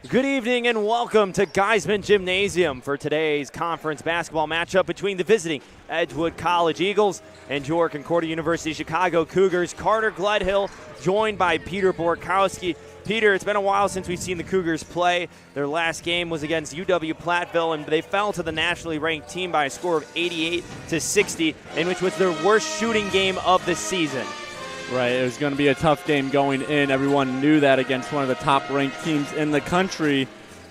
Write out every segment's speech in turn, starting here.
Good evening and welcome to Geisman Gymnasium for today's conference basketball matchup between the visiting Edgewood College Eagles and York Concordia University Chicago Cougars. Carter Gledhill joined by Peter Borkowski. Peter, it's been a while since we've seen the Cougars play. Their last game was against UW-Platteville, and they fell to the nationally ranked team by a score of 88-60, in which was their worst shooting game of the season. Right, it was going to be a tough game going in. Everyone knew that against one of the top-ranked teams in the country.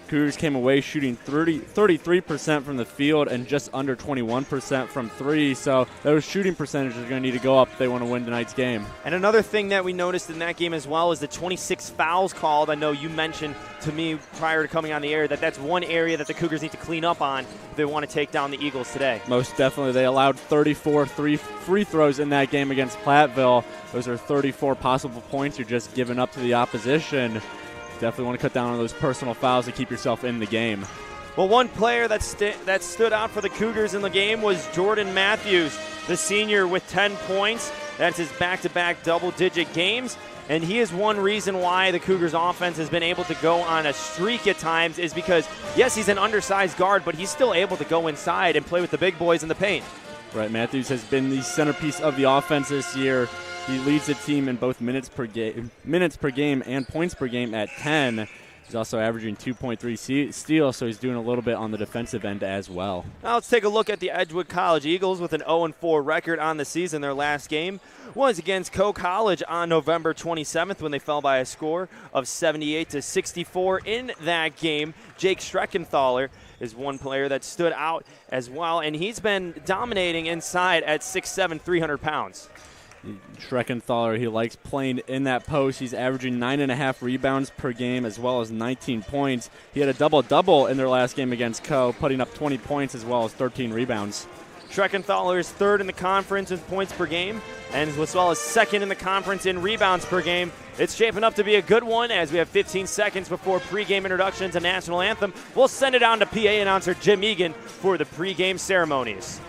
Cougars came away shooting 33% from the field and just under 21% from three. So those shooting percentages are going to need to go up if they want to win tonight's game. And another thing that we noticed in that game as well is the 26 fouls called. I know you mentioned to me prior to coming on the air that that's one area that the Cougars need to clean up on if they want to take down the Eagles today. Most definitely. They allowed 34 free throws in that game against Platteville. Those are 34 possible points you're just giving up to the opposition. Definitely want to cut down on those personal fouls to keep yourself in the game. Well, one player that stood out for the Cougars in the game was Jordan Matthews, the senior with 10 points. That's his back-to-back double-digit games. And he is one reason why the Cougars offense has been able to go on a streak at times is because, yes, he's an undersized guard, but he's still able to go inside and play with the big boys in the paint. Right, Matthews has been the centerpiece of the offense this year. He leads the team in both minutes per game and points per game at 10. He's also averaging 2.3 steals, so he's doing a little bit on the defensive end as well. Now let's take a look at the Edgewood College Eagles with an 0-4 record on the season. Their last game was against CUC College on November 27th when they fell by a score of 78-64. In that game, Jake Schreckenthaler is one player that stood out as well, and he's been dominating inside at 6'7", 300 pounds. Schreckenthaler, he likes playing in that post. He's averaging 9.5 rebounds per game as well as 19 points. He had a double-double in their last game against Co, putting up 20 points as well as 13 rebounds. Schreckenthaler is third in the conference in points per game and as well as second in the conference in rebounds per game. It's shaping up to be a good one as we have 15 seconds before pregame introductions and national anthem. We'll send it on to PA announcer Jim Egan for the pregame ceremonies.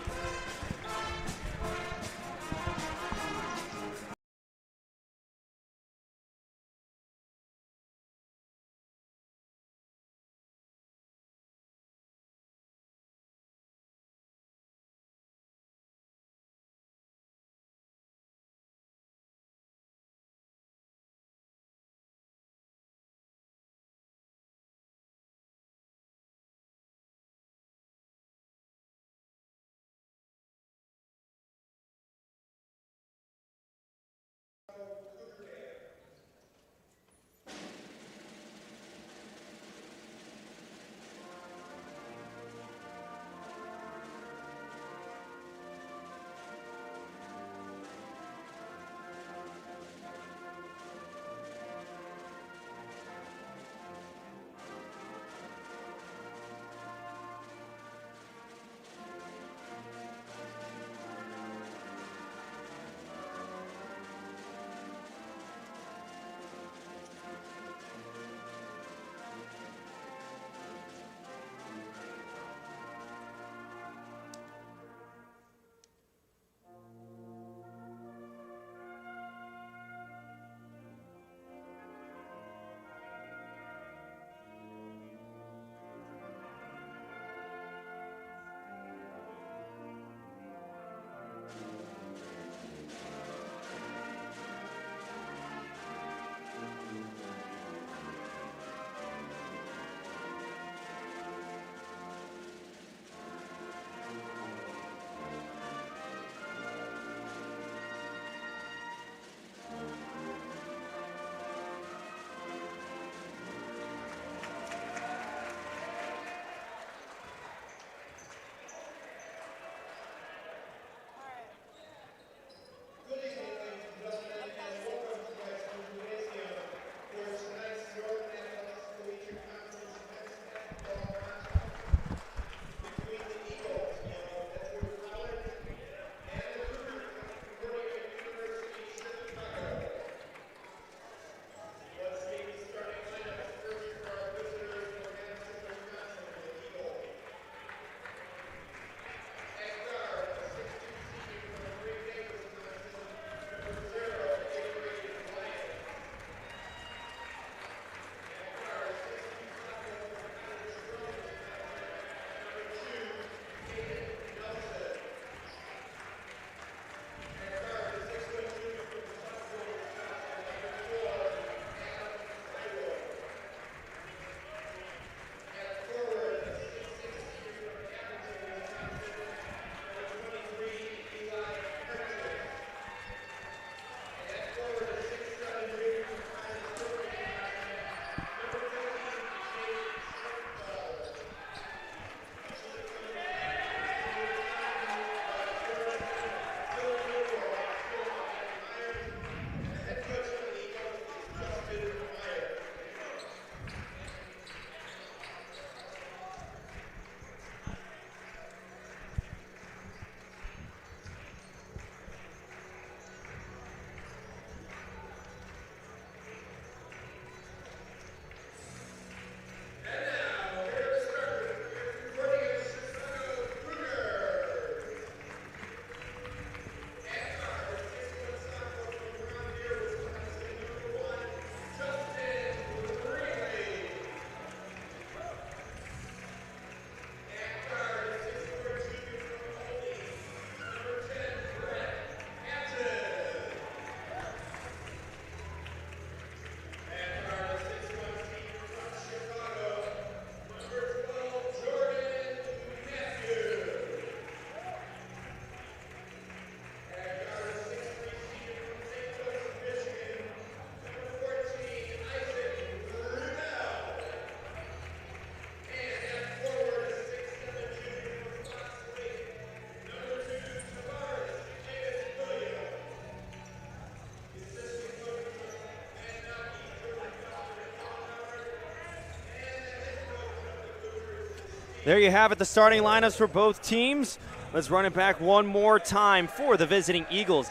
There you have it, the starting lineups for both teams. Let's run it back one more time for the visiting Eagles.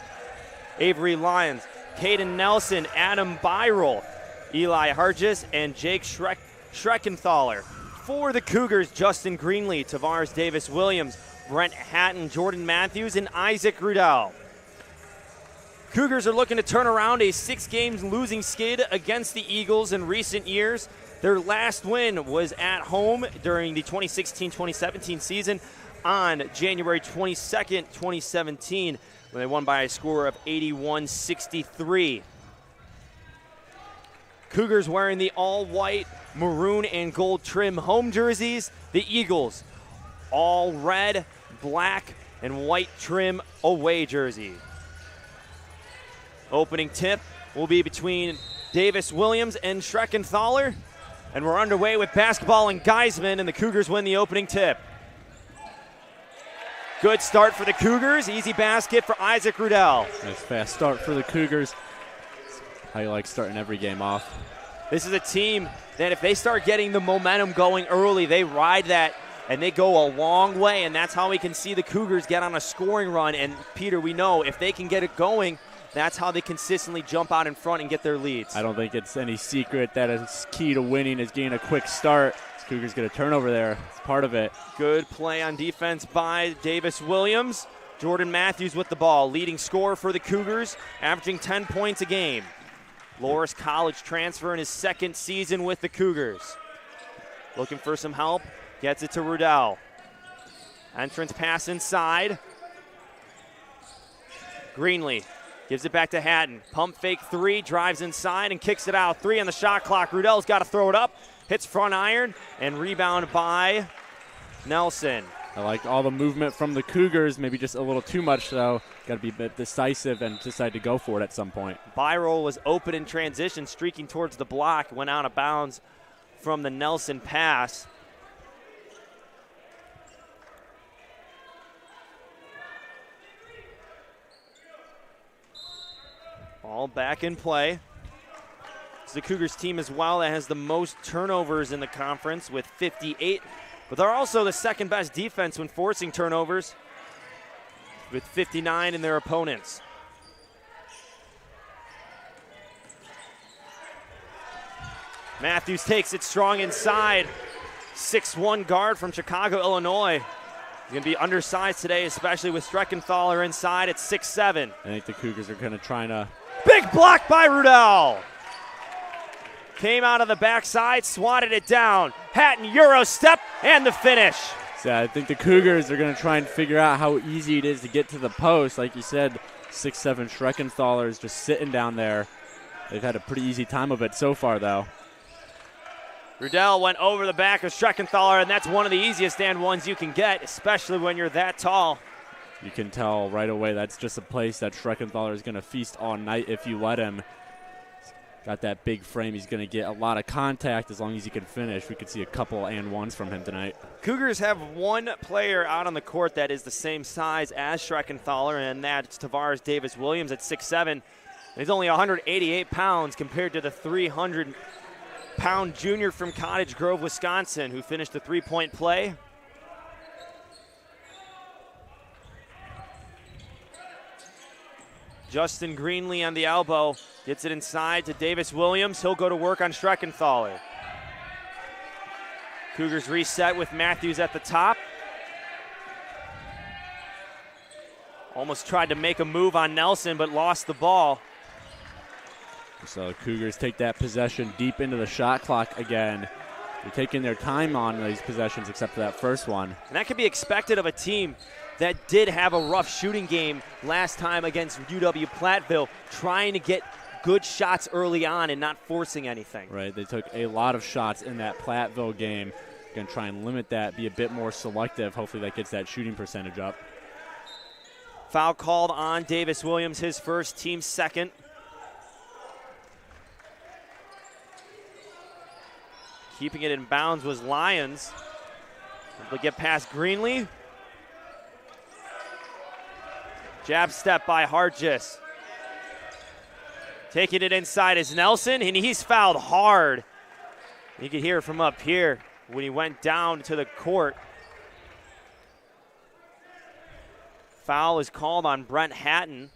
Avery Lyons, Caden Nelson, Adam Byrol, Eli Hargis, and Jake Schreckenthaler. For the Cougars, Justin Greenlee, Tavares Davis-Williams, Brent Hatton, Jordan Matthews, and Isaac Rudell. Cougars are looking to turn around a 6-game losing skid against the Eagles in recent years. Their last win was at home during the 2016-2017 season on January 22nd, 2017, when they won by a score of 81-63. Cougars wearing the all-white, maroon, and gold trim home jerseys. The Eagles, all red, black, and white trim away jersey. Opening tip will be between Davis-Williams and Schreckenthaler. And we're underway with basketball and Geisman, and the Cougars win the opening tip. Good start for the Cougars. Easy basket for Isaac Rudell. Nice fast start for the Cougars. How you like starting every game off. This is a team that if they start getting the momentum going early, they ride that and they go a long way, and that's how we can see the Cougars get on a scoring run. And Peter, we know if they can get it going, that's how they consistently jump out in front and get their leads. I don't think it's any secret that is key to winning is getting a quick start. Cougars get a turnover there. It's part of it. Good play on defense by Davis-Williams. Jordan Matthews with the ball, leading scorer for the Cougars, averaging 10 points a game. Loras College transfer in his second season with the Cougars. Looking for some help, gets it to Rudell. Entrance pass inside. Greenlee gives it back to Hatton. Pump fake three, drives inside and kicks it out. 3 on the shot clock. Rudell's got to throw it up. Hits front iron and rebound by Nelson. I like all the movement from the Cougars, maybe just a little too much though. Got to be a bit decisive and decide to go for it at some point. Byrol was open in transition, streaking towards the block, went out of bounds from the Nelson pass. All back in play. It's the Cougars team as well that has the most turnovers in the conference with 58, but they're also the second best defense when forcing turnovers with 59 in their opponents. Matthews takes it strong inside. 6'1" guard from Chicago, Illinois. He's going to be undersized today, especially with Schreckenthaler inside at 6'7". I think the Cougars are kind of trying to... Big block by Rudell. Came out of the backside, swatted it down. Hatton, Euro step, and the finish. So I think the Cougars are going to try and figure out how easy it is to get to the post. Like you said, 6'7" Schreckenthaler is just sitting down there. They've had a pretty easy time of it so far, though. Rudell went over the back of Schreckenthaler, and that's one of the easiest and ones you can get, especially when you're that tall. You can tell right away that's just a place that Schreckenthaler is going to feast all night if you let him. Got that big frame. He's going to get a lot of contact as long as he can finish. We could see a couple and ones from him tonight. Cougars have one player out on the court that is the same size as Schreckenthaler, and that's Tavares Davis-Williams at 6'7". He's only 188 pounds compared to the 300-pound junior from Cottage Grove, Wisconsin, who finished the three-point play. Justin Greenlee on the elbow, gets it inside to Davis-Williams. He'll go to work on Schreckenthaler. Cougars reset with Matthews at the top. Almost tried to make a move on Nelson, but lost the ball. So the Cougars take that possession deep into the shot clock again. They're taking their time on these possessions except for that first one. And that could be expected of a team that did have a rough shooting game last time against UW-Platteville, trying to get good shots early on and not forcing anything. Right, they took a lot of shots in that Platteville game. Going to try and limit that, be a bit more selective. Hopefully that gets that shooting percentage up. Foul called on Davis-Williams, his first, team second. Keeping it in bounds was Lyons. Able to get past Greenlee. Jab step by Hargis. Taking it inside is Nelson, and he's fouled hard. You can hear it from up here. when he went down to the court. Foul is called on Brent Hatton.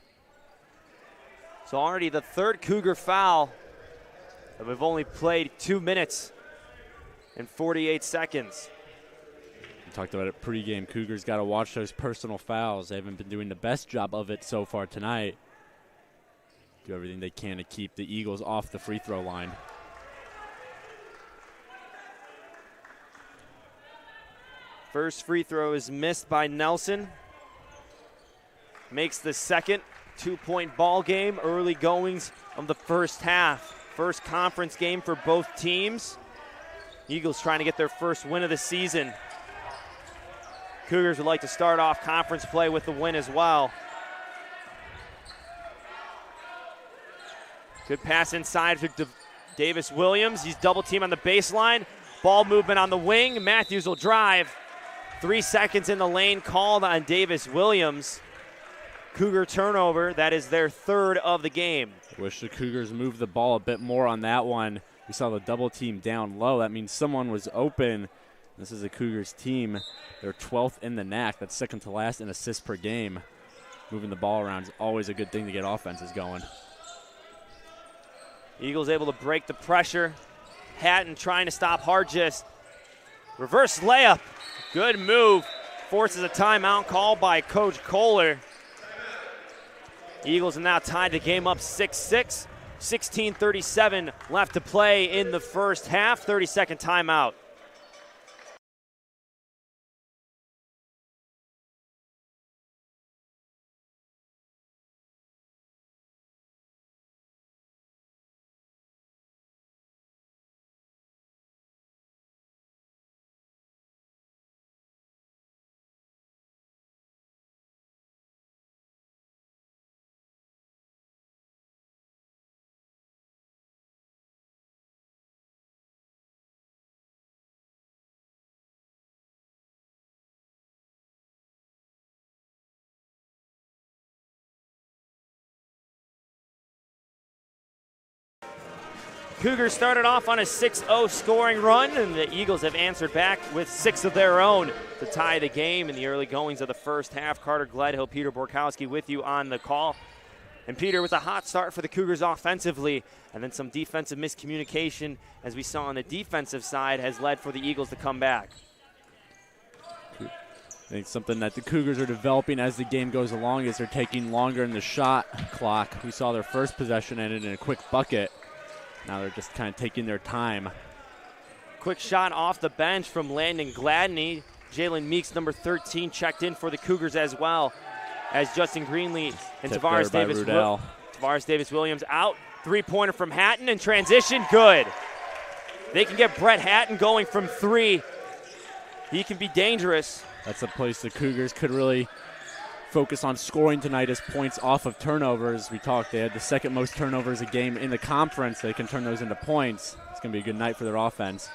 So already the third Cougar foul. And we've only played 2 minutes and 48 seconds. We talked about it pregame. Cougars got to watch those personal fouls. They haven't been doing the best job of it so far tonight. Do everything they can to keep the Eagles off the free throw line. First free throw is missed by Nelson. Makes the second 2-point ball game. Early goings of the first half. First conference game for both teams. Eagles trying to get their first win of the season. Cougars would like to start off conference play with the win as well. Good pass inside to Davis Williams. He's double team on the baseline. Ball movement on the wing. Matthews will drive. 3 seconds in the lane called on Davis Williams. Cougar turnover. That is their third of the game. Wish the Cougars moved the ball a bit more on that one. We saw the double team down low. That means someone was open. This is a Cougars team. They're 12th in the NAC. That's second to last in assists per game. Moving the ball around is always a good thing to get offenses going. Eagles able to break the pressure. Hatton trying to stop Hargis. Reverse layup. Good move. Forces a timeout called by Coach Kohler. Eagles are now tied the game up 6-6. 16:37 left to play in the first half. 30-second timeout. Cougars started off on a 6-0 scoring run, and the Eagles have answered back with 6 of their own to tie the game in the early goings of the first half. Carter Gledhill, Peter Borkowski with you on the call. And Peter, with a hot start for the Cougars offensively, and then some defensive miscommunication, as we saw on the defensive side, has led for the Eagles to come back. I think something that the Cougars are developing as the game goes along is they're taking longer in the shot clock. We saw their first possession ended in a quick bucket. Now they're just kind of taking their time. Quick shot off the bench from Landon Gladney. Jalen Meeks, number 13, checked in for the Cougars as well, as Justin Greenlee and Tavares Davis Williams out. Three-pointer from Hatton in transition, good. They can get Brett Hatton going from 3. He can be dangerous. That's a place the Cougars could really focus on scoring tonight as points off of turnovers. We talked, they had the second most turnovers a game in the conference. They can turn those into points. It's going to be a good night for their offense.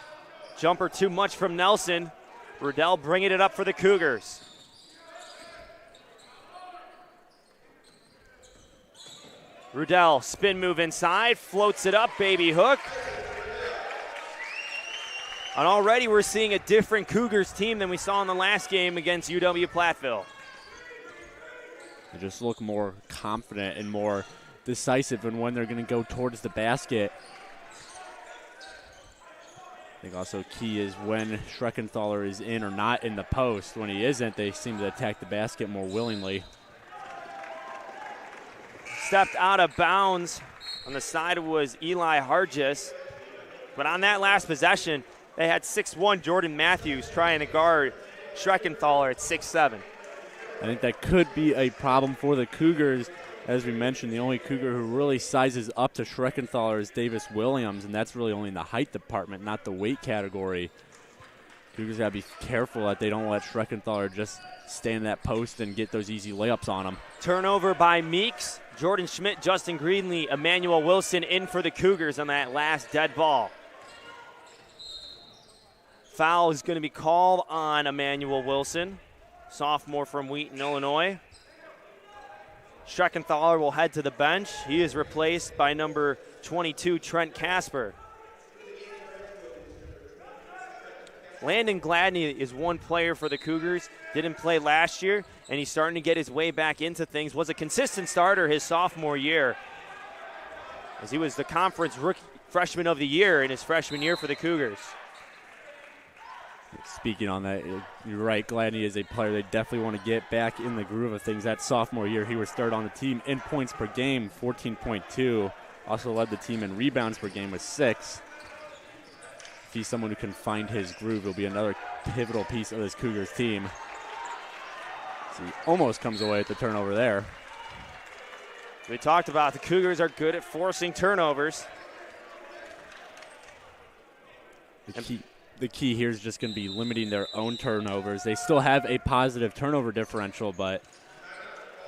Jumper too much from Nelson. Riddell bringing it up for the Cougars. Riddell, spin move inside, floats it up, baby hook. And already we're seeing a different Cougars team than we saw in the last game against UW-Platteville. They just look more confident and more decisive in when they're going to go towards the basket. I think also key is when Schreckenthaler is in or not in the post. When he isn't, they seem to attack the basket more willingly. Stepped out of bounds. On the side was Eli Hargis. But on that last possession, they had 6'1" Jordan Matthews trying to guard Schreckenthaler at 6'7". I think that could be a problem for the Cougars. As we mentioned, the only Cougar who really sizes up to Schreckenthaler is Davis Williams, and that's really only in the height department, not the weight category. Cougars got to be careful that they don't let Schreckenthaler just stay in that post and get those easy layups on him. Turnover by Meeks. Jordan Schmidt, Justin Greenlee, Emmanuel Wilson in for the Cougars on that last dead ball. Foul is going to be called on Emmanuel Wilson, sophomore from Wheaton, Illinois. Schreckenthaler will head to the bench. He is replaced by number 22, Trent Casper. Landon Gladney is one player for the Cougars. Didn't play last year, and he's starting to get his way back into things. Was a consistent starter his sophomore year, as he was the conference rookie freshman of the year in his freshman year for the Cougars. Speaking on that, you're right. Gladney is a player they definitely want to get back in the groove of things. That sophomore year, he was third on the team in points per game, 14.2. Also led the team in rebounds per game with 6. If he's someone who can find his groove, he'll be another pivotal piece of this Cougars team. So he almost comes away with the turnover there. We talked about the Cougars are good at forcing turnovers. The key here is just going to be limiting their own turnovers. They still have a positive turnover differential, but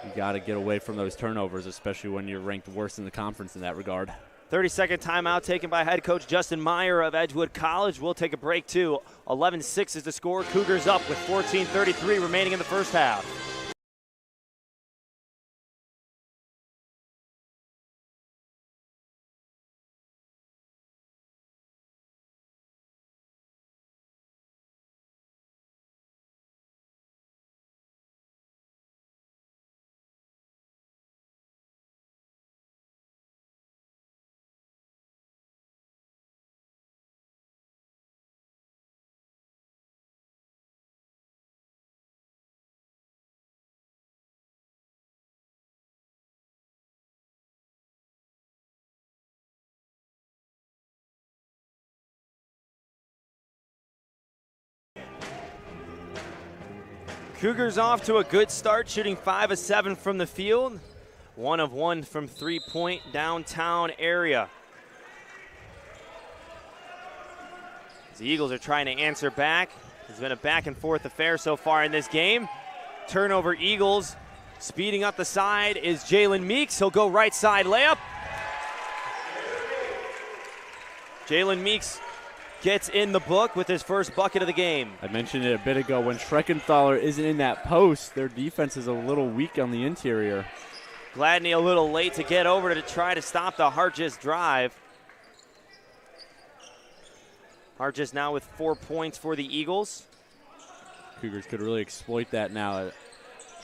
you got to get away from those turnovers, especially when you're ranked worse in the conference in that regard. 30-second timeout taken by head coach Justin Meyer of Edgewood College. We'll take a break, too. 11-6 is the score. Cougars up with 14:33 remaining in the first half. Cougars off to a good start, shooting 5 of 7 from the field, 1 of 1 from three-point downtown area. The Eagles are trying to answer back. It's been a back-and-forth affair so far in this game. Turnover Eagles. Speeding up the side is Jalen Meeks. He'll go right side layup. Jalen Meeks gets in the book with his first bucket of the game. I mentioned it a bit ago. When Schreckenthaler isn't in that post, their defense is a little weak on the interior. Gladney a little late to get over to try to stop the Hargis drive. Hargis now with 4 points for the Eagles. Cougars could really exploit that now.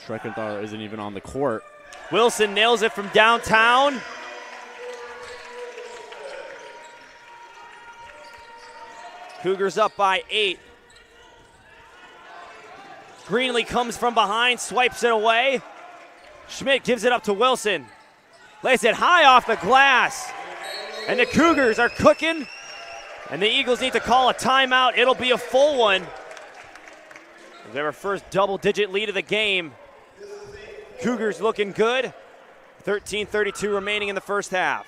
Schreckenthaler isn't even on the court. Wilson nails it from downtown. Cougars up by 8. Greenlee comes from behind, swipes it away. Schmidt gives it up to Wilson. Lays it high off the glass. And the Cougars are cooking. And the Eagles need to call a timeout. It'll be a full one. Their first double-digit lead of the game. Cougars looking good. 13:32 remaining in the first half.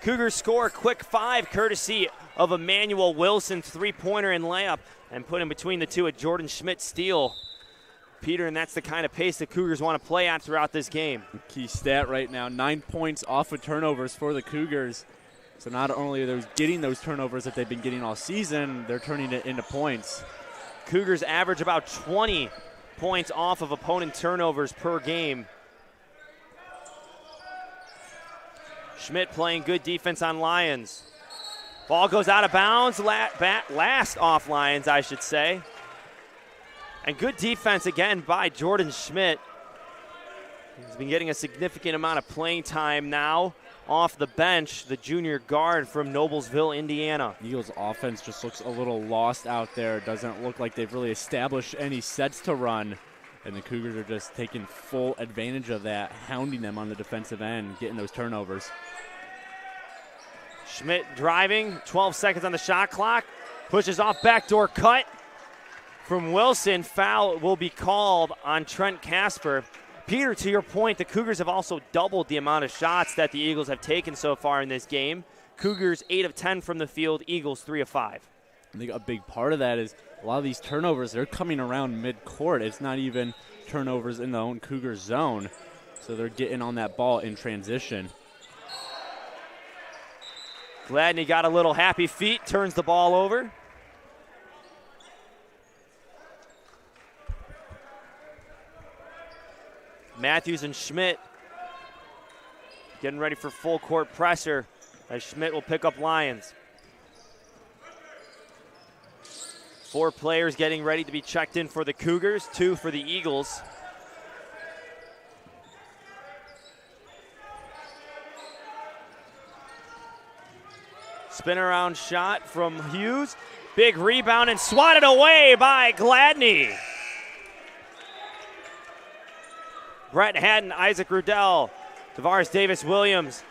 Cougars score a quick 5 courtesy of Emmanuel Wilson, three-pointer and layup, and put in between the two a Jordan Schmidt steal. Peter, and that's the kind of pace the Cougars want to play at throughout this game. Key stat right now, 9 points off of turnovers for the Cougars. So not only are they getting those turnovers that they've been getting all season, they're turning it into points. Cougars average about 20 points off of opponent turnovers per game. Schmidt playing good defense on Lyons. Ball goes out of bounds, last off Lyons, I should say. And good defense again by Jordan Schmidt. He's been getting a significant amount of playing time now off the bench, the junior guard from Noblesville, Indiana. Eagles offense just looks a little lost out there. It doesn't look like they've really established any sets to run. And the Cougars are just taking full advantage of that, hounding them on the defensive end, getting those turnovers. Schmidt driving, 12 seconds on the shot clock. Pushes off, backdoor cut from Wilson. Foul will be called on Trent Casper. Peter, to your point, the Cougars have also doubled the amount of shots that the Eagles have taken so far in this game. Cougars 8 of 10 from the field, Eagles 3 of 5. I think a big part of that is a lot of these turnovers, they're coming around midcourt. It's not even turnovers in the own Cougars zone. So they're getting on that ball in transition. Gladney got a little happy feet, turns the ball over. Matthews and Schmidt getting ready for full court pressure as Schmidt will pick up Lyons. 4 players getting ready to be checked in for the Cougars, 2 for the Eagles. Spin around shot from Hughes. Big rebound and swatted away by Gladney. Brett Haddon, Isaac Rudell, Tavares Davis-Williams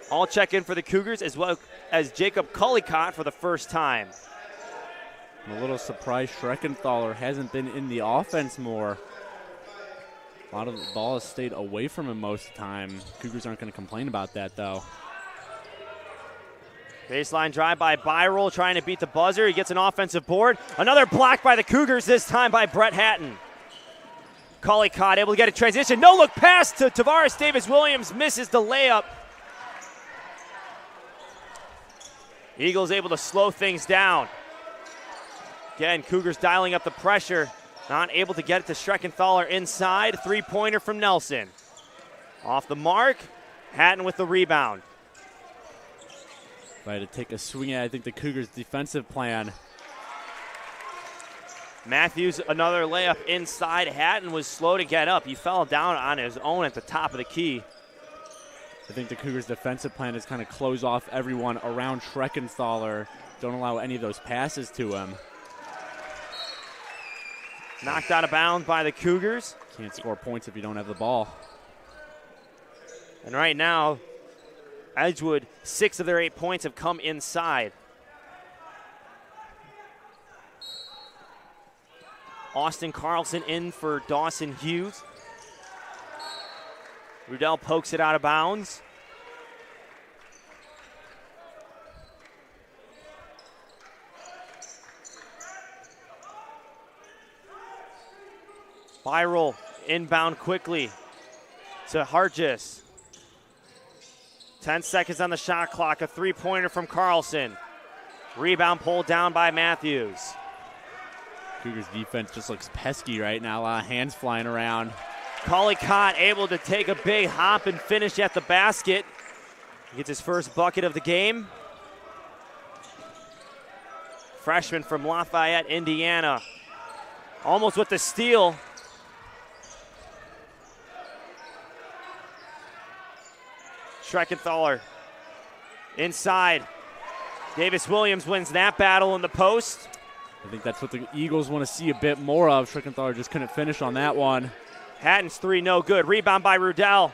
all check in for the Cougars, as well as Jacob Cullicott for the first time. I'm a little surprised Schreckenthaler hasn't been in the offense more. A lot of the ball has stayed away from him most of the time. Cougars aren't going to complain about that, though. Baseline drive by Byrol, trying to beat the buzzer. He gets an offensive board. Another block by the Cougars, this time by Brett Hatton. Cullicott able to get a transition. No-look pass to Tavares Davis-Williams, misses the layup. Eagles able to slow things down. Again, Cougars dialing up the pressure. Not able to get it to Schreckenthaler inside. Three-pointer from Nelson. Off the mark, Hatton with the rebound. If I had to take a swing at, I think, the Cougars' defensive plan. Matthews, another layup inside. Hatton was slow to get up. He fell down on his own at the top of the key. I think the Cougars' defensive plan is kind of close off everyone around Schreckenthaler. Don't allow any of those passes to him. Knocked out of bounds by the Cougars. Can't score points if you don't have the ball. And right now, Edgewood, 6 of their 8 points have come inside. Austin Carlson in for Dawson Hughes. Rudell pokes it out of bounds. Byrol inbound quickly to Hargis. 10 seconds on the shot clock. A three-pointer from Carlson. Rebound pulled down by Matthews. Cougars defense just looks pesky right now. A lot of hands flying around. Cullicott able to take a big hop and finish at the basket. He gets his first bucket of the game. Freshman from Lafayette, Indiana. Almost with the steal. Schreckenthaler inside. Davis-Williams wins that battle in the post. I think that's what the Eagles want to see a bit more of. Schreckenthaler just couldn't finish on that one. Hatton's three, no good. Rebound by Rudell.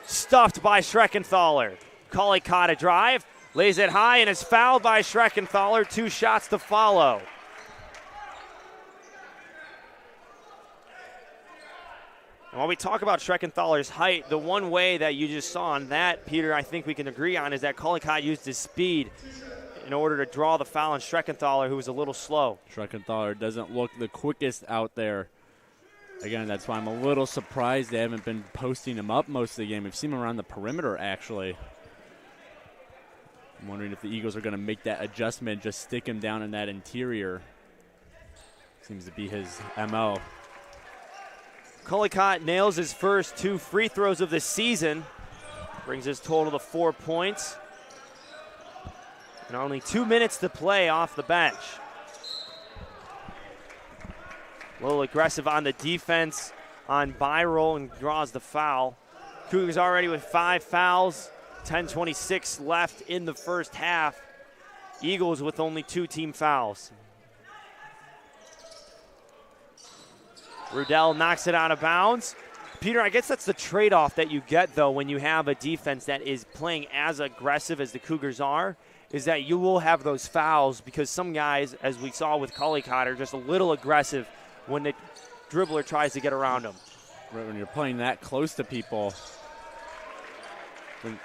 Stuffed by Schreckenthaler. Cullicott a drive, lays it high, and is fouled by Schreckenthaler. 2 shots to follow. And while we talk about Schreckenthaler's height, the one way that you just saw on that, Peter, I think we can agree on, is that Cullicott used his speed in order to draw the foul on Schreckenthaler, who was a little slow. Schreckenthaler doesn't look the quickest out there. Again, that's why I'm a little surprised they haven't been posting him up most of the game. We've seen him around the perimeter, actually. I'm wondering if the Eagles are going to make that adjustment, just stick him down in that interior. Seems to be his MO. Cullicott nails his first 2 free throws of the season. Brings his total to 4 points. And only 2 minutes to play off the bench. A little aggressive on the defense on Byroll and draws the foul. Cougars already with 5 fouls, 10:26 left in the first half. Eagles with only 2 team fouls. Rudell knocks it out of bounds. Peter, I guess that's the trade-off that you get, though, when you have a defense that is playing as aggressive as the Cougars are, is that you will have those fouls because some guys, as we saw with Collicott, are just a little aggressive when the dribbler tries to get around them. Right, when you're playing that close to people,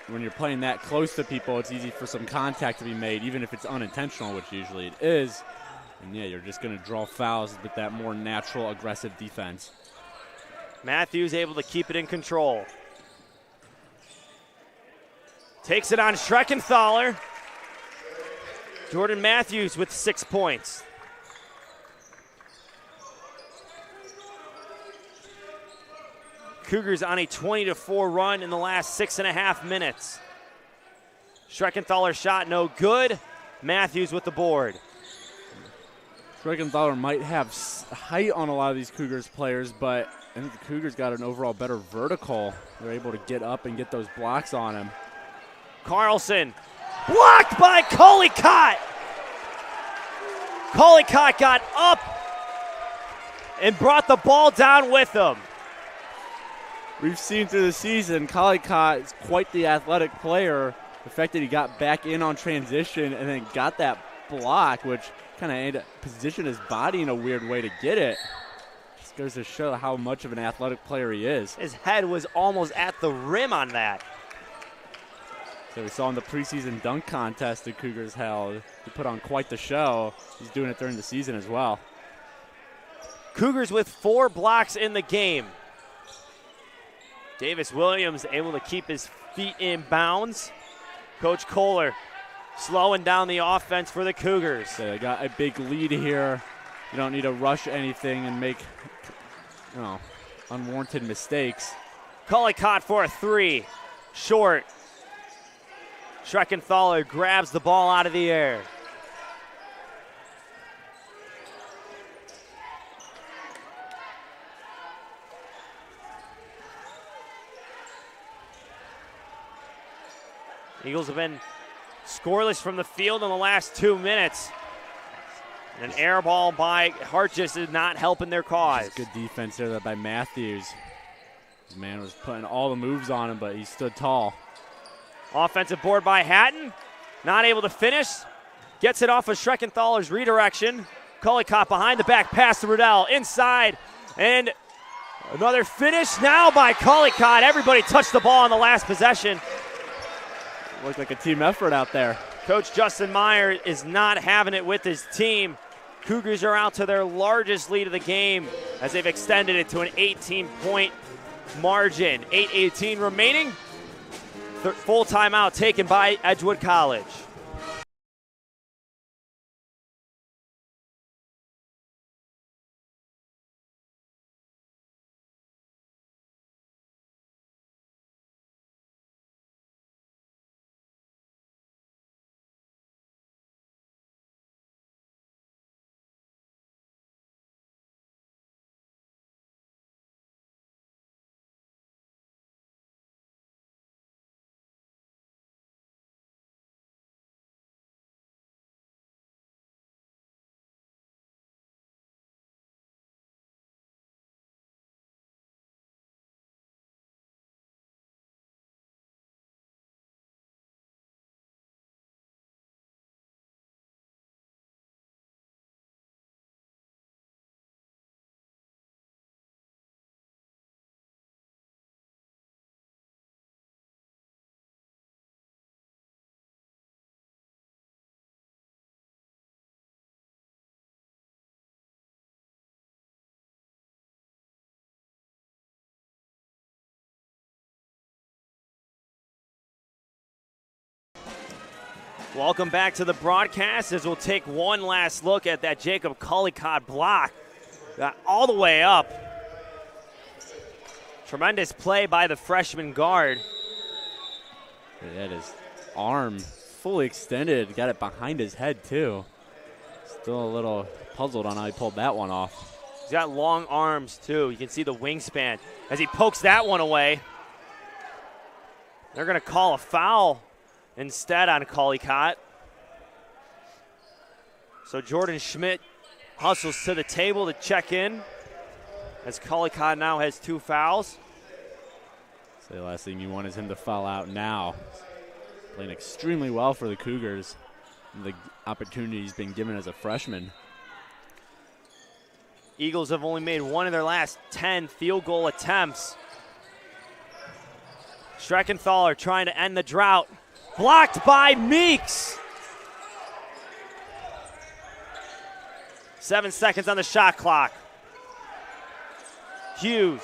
when you're playing that close to people, it's easy for some contact to be made, even if it's unintentional, which usually it is. And, yeah, you're just going to draw fouls with that more natural, aggressive defense. Matthews able to keep it in control. Takes it on Schreckenthaler. Jordan Matthews with 6 points. Cougars on a 20-4 run in the last 6.5 minutes. Schreckenthaler shot no good. Matthews with the board. Schreckenthaler might have height on a lot of these Cougars players, but I think the Cougars got an overall better vertical. They're able to get up and get those blocks on him. Carlson blocked by Collicott. Collicott got up and brought the ball down with him. We've seen through the season, Collicott is quite the athletic player. The fact that he got back in on transition and then got that block, which kind of positioned his body in a weird way to get it. Just goes to show how much of an athletic player he is. His head was almost at the rim on that. So we saw in the preseason dunk contest the Cougars held. He put on quite the show. He's doing it during the season as well. Cougars with 4 blocks in the game. Davis Williams able to keep his feet in bounds. Coach Kohler slowing down the offense for the Cougars. So they got a big lead here. You don't need to rush anything and make unwarranted mistakes. Collicott for a 3. Short. Schreckenthaler grabs the ball out of the air. Eagles have been scoreless from the field in the last 2 minutes. An air ball by Hart just is not helping their cause. Good defense there by Matthews. This man was putting all the moves on him, but he stood tall. Offensive board by Hatton. Not able to finish. Gets it off of Schreckenthaler's redirection. Collicott behind the back pass to Rudell. Inside. And another finish now by Collicott. Everybody touched the ball on the last possession. Looked like a team effort out there. Coach Justin Meyer is not having it with his team. Cougars are out to their largest lead of the game as they've extended it to an 18-point margin. 8:18 remaining. Full timeout taken by Edgewood College. Welcome back to the broadcast as we'll take one last look at that Jacob Collicott block. Got all the way up. Tremendous play by the freshman guard. That is arm fully extended. Got it behind his head, too. Still a little puzzled on how he pulled that one off. got long arms, too. You can see the wingspan as he pokes that one away. They're going to call a foul instead on Collicott. So Jordan Schmidt hustles to the table to check in as Collicott now has 2 fouls. So the last thing you want is him to foul out now. Playing extremely well for the Cougars. The opportunity he's been given as a freshman. Eagles have only made 1 of their last 10 field goal attempts. Schreckenthaler trying to end the drought. Blocked by Meeks. 7 seconds on the shot clock. Hughes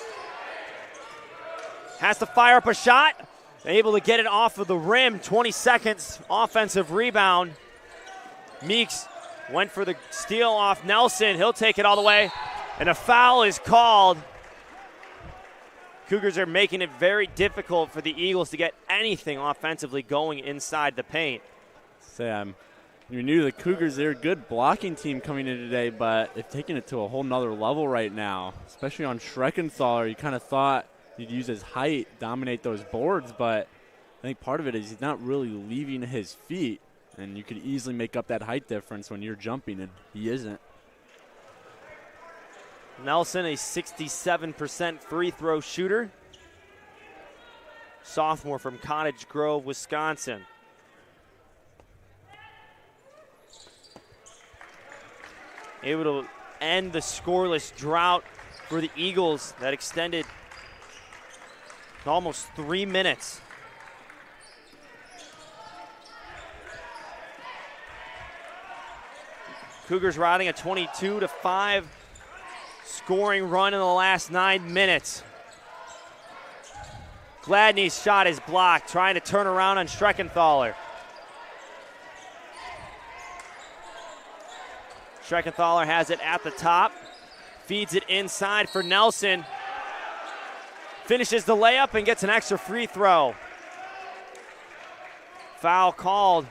has to fire up a shot. Able to get it off of the rim. 20 seconds. Offensive rebound. Meeks went for the steal off Nelson. He'll take it all the way. And a foul is called. Cougars are making it very difficult for the Eagles to get anything offensively going inside the paint. Sam, you knew the Cougars, they're a good blocking team coming in today, but they've taken it to a whole nother level right now, especially on Schreckenthaler. You kind of thought he'd use his height, dominate those boards, but I think part of it is he's not really leaving his feet, and you could easily make up that height difference when you're jumping, and he isn't. Nelson, a 67% free throw shooter. Sophomore from Cottage Grove, Wisconsin. Able to end the scoreless drought for the Eagles that extended to almost 3 minutes. Cougars riding a 22-5 scoring run in the last 9 minutes. Gladney's shot is blocked, trying to turn around on Schreckenthaler. Schreckenthaler has it at the top, feeds it inside for Nelson. Finishes the layup and gets an extra free throw. Foul called.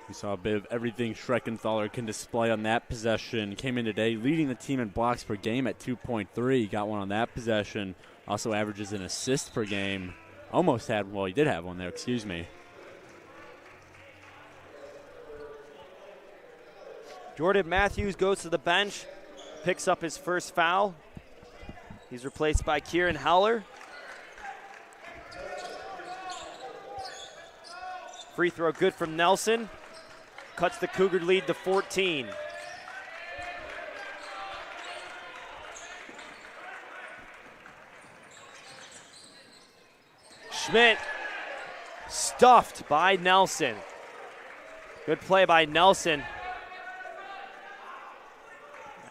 We saw a bit of everything Schreckenthaler can display on that possession. Came in today leading the team in blocks per game at 2.3. Got one on that possession. Also averages an assist per game. Almost had, well, he did have one there, excuse me. Jordan Matthews goes to the bench, picks up his first foul. He's replaced by Kieran Heller. Free throw good from Nelson. Cuts the Cougar lead to 14. Schmidt stuffed by Nelson. Good play by Nelson.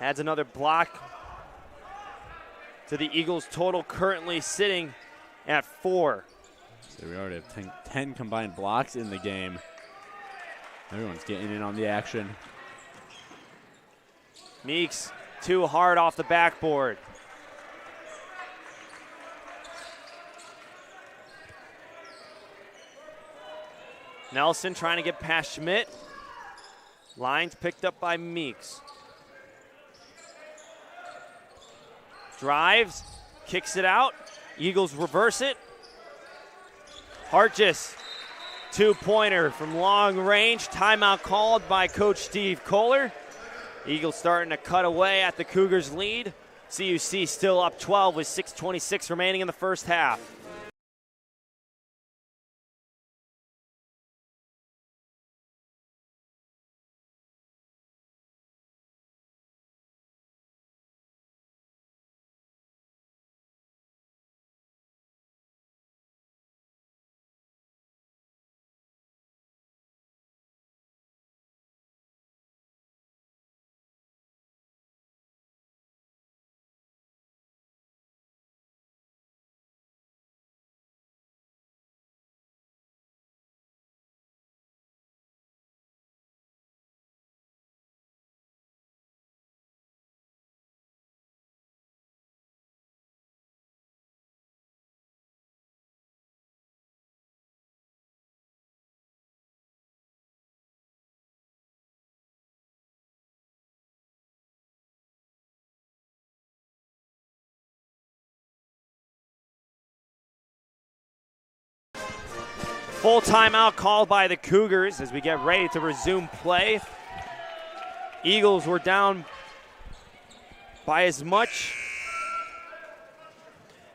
Adds another block to the Eagles' total, currently sitting at 4. So we already have 10 combined blocks in the game. Everyone's getting in on the action. Meeks too hard off the backboard. Nelson trying to get past Schmidt. Lines picked up by Meeks. Drives, kicks it out. Eagles reverse it. Hartjes, two-pointer from long range. Timeout called by Coach Steve Kohler. Eagles starting to cut away at the Cougars' lead. CUC still up 12 with 6:26 remaining in the first half. Full timeout called by the Cougars as we get ready to resume play. Eagles were down by as much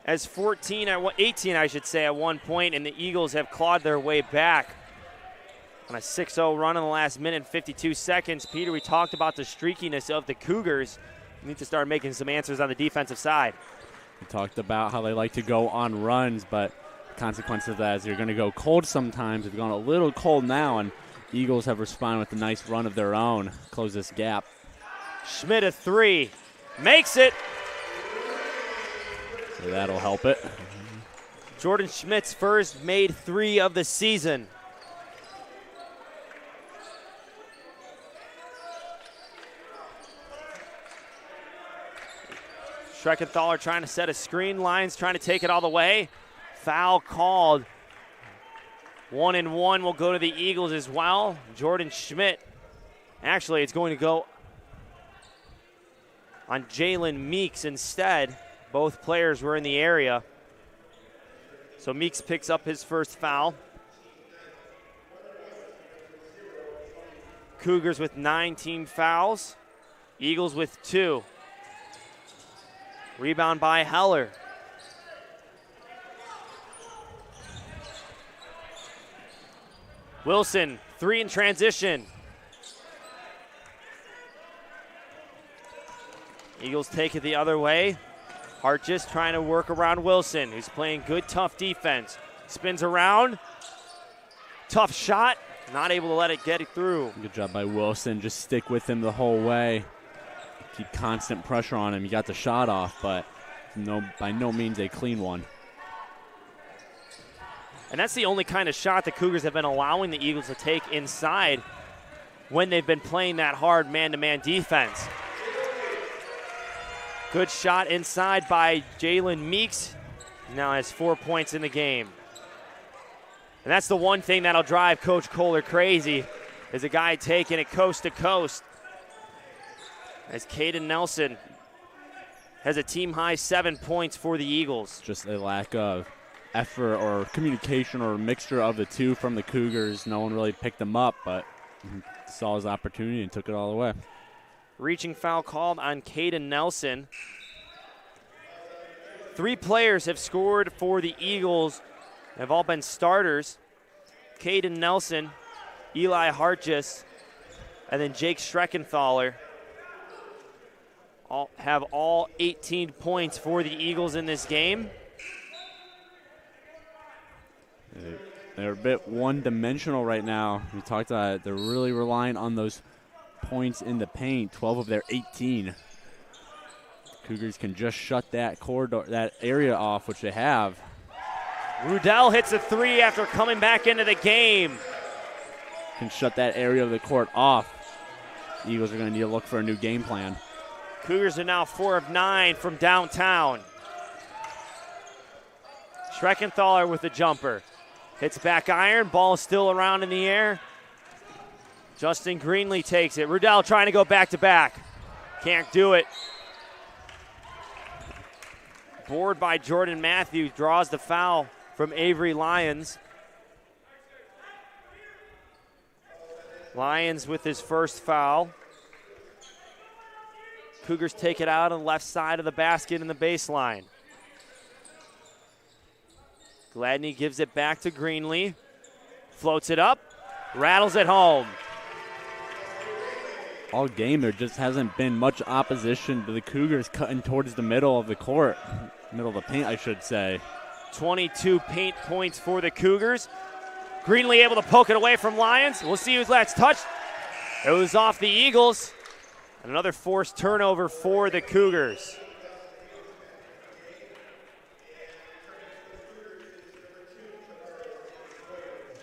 as 18, I should say, at one point, and the Eagles have clawed their way back on a 6-0 run in the last minute and 52 seconds. Peter, we talked about the streakiness of the Cougars. We need to start making some answers on the defensive side. We talked about how they like to go on runs, but the consequence of that is you're going to go cold sometimes. They've gone a little cold now, and Eagles have responded with a nice run of their own, close this gap. Schmidt a three, makes it. So that'll help it. Jordan Schmidt's first made three of the season. Schreckenthaler trying to set a screen. Lions trying to take it all the way. Foul called. 1-1 will go to the Eagles as well. Jordan Schmidt. Actually, it's going to go on Jalen Meeks instead. Both players were in the area. So Meeks picks up his first foul. Cougars with 9 team fouls. Eagles with 2. Rebound by Heller. Wilson, 3 in transition. Eagles take it the other way. Hart just trying to work around Wilson, who's playing good, tough defense. Spins around. Tough shot. Not able to let it get it through. Good job by Wilson. Just stick with him the whole way. Keep constant pressure on him. He got the shot off, but by no means a clean one. And that's the only kind of shot the Cougars have been allowing the Eagles to take inside when they've been playing that hard man-to-man defense. Good shot inside by Jalen Meeks. Now has 4 points in the game. And that's the one thing that'll drive Coach Kohler crazy, is a guy taking it coast to coast. As Caden Nelson has a team-high 7 points for the Eagles. Just a lack of effort or communication or a mixture of the two from the Cougars. No one really picked them up, but saw his opportunity and took it all away. Reaching foul called on Caden Nelson. 3 players have scored for the Eagles. They've all been starters. Caden Nelson, Eli Hartjes, and then Jake Schreckenthaler have all 18 points for the Eagles in this game. They're a bit one-dimensional right now. We talked about it. They're really relying on those points in the paint, 12 of their 18. Cougars can just shut that corridor, that area off, which they have. Rudell hits a 3 after coming back into the game. Can shut that area of the court off. The Eagles are going to need to look for a new game plan. Cougars are now 4 of 9 from downtown. Schreckenthaler with the jumper. Hits back iron, ball still around in the air. Justin Greenlee takes it. Rudell trying to go back-to-back. Can't do it. Board by Jordan Matthews, draws the foul from Avery Lyons. Lyons with his first foul. Cougars take it out on the left side of the basket in the baseline. Gladney gives it back to Greenlee. Floats it up, rattles it home. All game, there just hasn't been much opposition to the Cougars cutting towards the middle of the court. Middle of the paint, I should say. 22 paint points for the Cougars. Greenlee able to poke it away from Lyons. We'll see who's last touched. It was off the Eagles. And another forced turnover for the Cougars.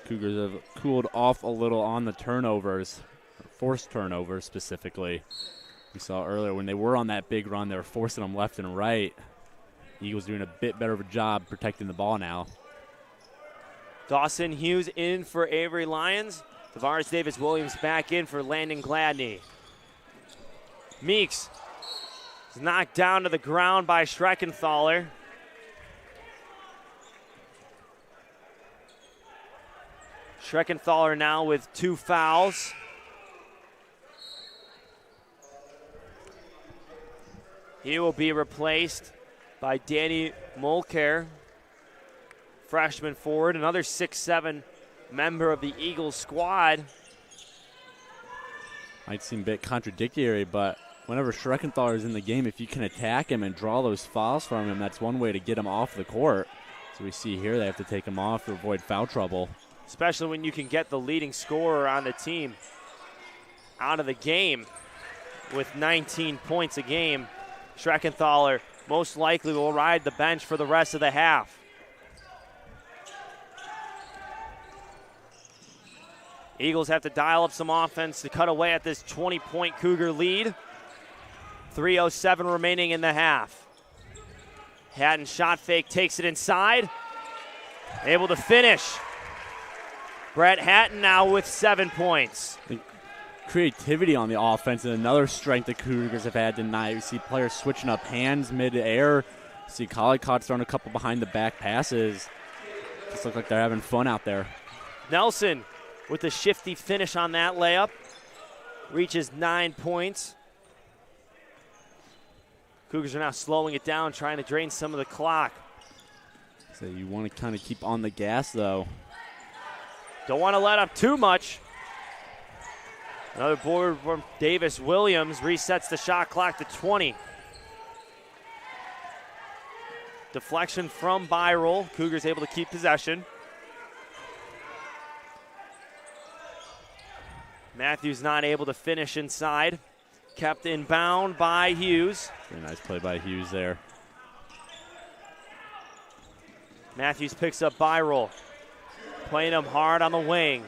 Cougars have cooled off a little on the turnovers, forced turnovers specifically. We saw earlier when they were on that big run, they were forcing them left and right. Eagles doing a bit better of a job protecting the ball now. Dawson Hughes in for Avery Lyons. Tavares Davis-Williams back in for Landon Gladney. Meeks is knocked down to the ground by Schreckenthaler. Schreckenthaler now with 2 fouls. He will be replaced by Danny Mulcair, freshman forward, another 6'7" member of the Eagles squad. Might seem a bit contradictory, but whenever Schreckenthaler is in the game, if you can attack him and draw those fouls from him, that's one way to get him off the court. So we see here they have to take him off to avoid foul trouble. Especially when you can get the leading scorer on the team out of the game with 19 points a game. Schreckenthaler most likely will ride the bench for the rest of the half. Eagles have to dial up some offense to cut away at this 20-point Cougar lead. 3:07 remaining in the half. Hatton shot fake, takes it inside. Able to finish. Brett Hatton now with 7 points. The creativity on the offense and another strength the Cougars have had tonight. We see players switching up hands mid-air. See Collicott's throwing a couple behind-the-back passes. Just look like they're having fun out there. Nelson with a shifty finish on that layup. Reaches 9 points. Cougars are now slowing it down, trying to drain some of the clock. So you want to kind of keep on the gas, though. Don't want to let up too much. Another board from Davis Williams resets the shot clock to 20. Deflection from Byrol. Cougars able to keep possession. Matthews not able to finish inside. Kept inbound by Hughes. Very nice play by Hughes there. Matthews picks up Byrol. Playing him hard on the wing.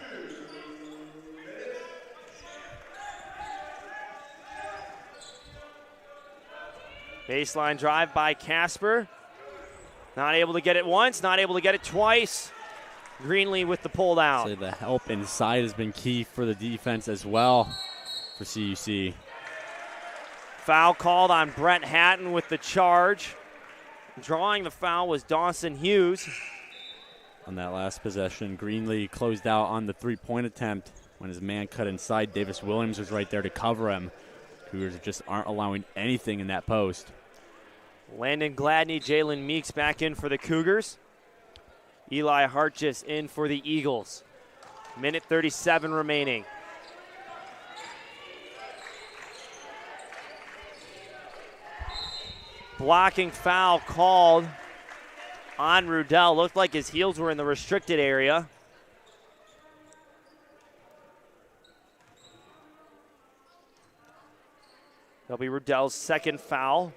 Baseline drive by Casper. Not able to get it once, not able to get it twice. Greenlee with the pull down. So the help inside has been key for the defense as well for CUC. Foul called on Brett Hatton with the charge. Drawing the foul was Dawson Hughes. On that last possession, Greenlee closed out on the three-point attempt when his man cut inside. Davis Williams was right there to cover him. Cougars just aren't allowing anything in that post. Landon Gladney, Jalen Meeks back in for the Cougars. Eli Hartjes in for the Eagles. Minute 37 remaining. Blocking foul called on Rudell. Looked like his heels were in the restricted area. That'll be Rudell's second foul.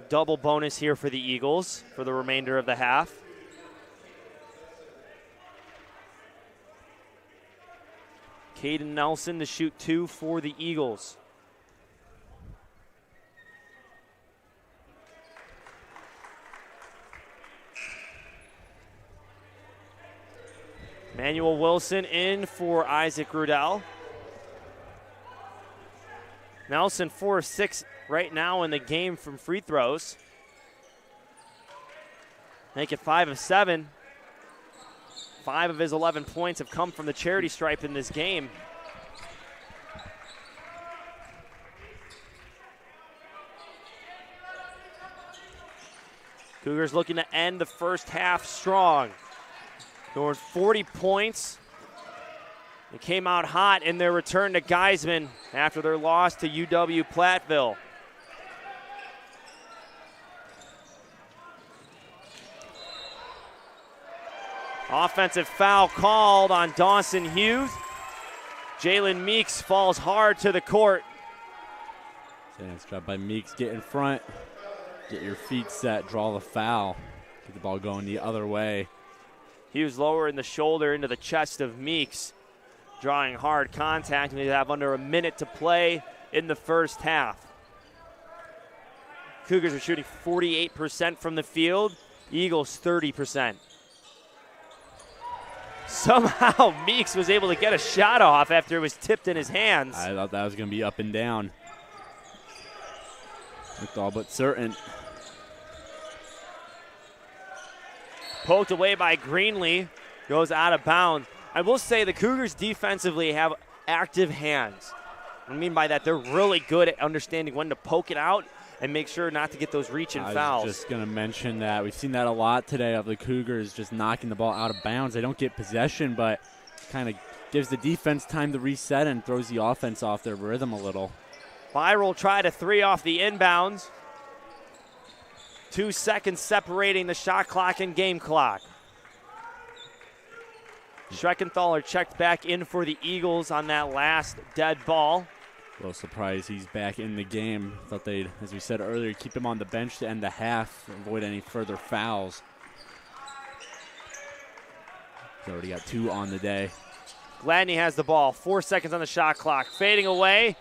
Double bonus here for the Eagles for the remainder of the half. Caden Nelson to shoot 2 for the Eagles. Manuel Wilson in for Isaac Rudell. Nelson 4 of 6 right now in the game from free throws. Make it 5 of 7. 5 of his 11 points have come from the charity stripe in this game. Cougars looking to end the first half strong. Scored 40 points. They came out hot in their return to Geisman after their loss to UW Platteville. Offensive foul called on Dawson Hughes. Jalen Meeks falls hard to the court. Nice job by Meeks. Get in front, get your feet set, draw the foul, get the ball going the other way. Hughes lowering the shoulder into the chest of Meeks, drawing hard contact, and they have under a minute to play in the first half. Cougars are shooting 48% from the field, Eagles 30%. Somehow Meeks was able to get a shot off after it was tipped in his hands. I thought that was going to be up and down. Looked all but certain. Poked away by Greenlee, goes out of bounds. I will say the Cougars defensively have active hands. What I mean by that, they're really good at understanding when to poke it out and make sure not to get those reach and fouls. I was just going to mention that. We've seen that a lot today of the Cougars just knocking the ball out of bounds. They don't get possession, but kind of gives the defense time to reset and throws the offense off their rhythm a little. Viral tried a three off the inbounds. 2 seconds separating the shot clock and game clock. Schreckenthaler checked back in for the Eagles on that last dead ball. A little surprised he's back in the game. Thought they'd, as we said earlier, keep him on the bench to end the half, avoid any further fouls. He's already got 2 on the day. Gladney has the ball. 4 seconds on the shot clock. Fading away.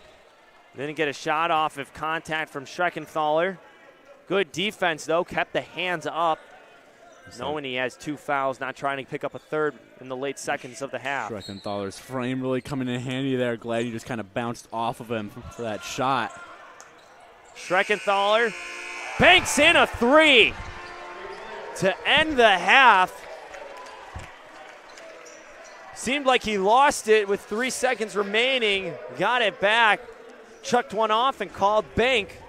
Didn't get a shot off of contact from Schreckenthaler. Good defense, though. Kept the hands up. Knowing he has 2 fouls, not trying to pick up a third in the late seconds of the half. Schreckenthaler's frame really coming in handy there. Glad you just kind of bounced off of him for that shot. Schreckenthaler banks in a 3 to end the half. Seemed like he lost it with 3 seconds remaining. Got it back, chucked one off and called bank.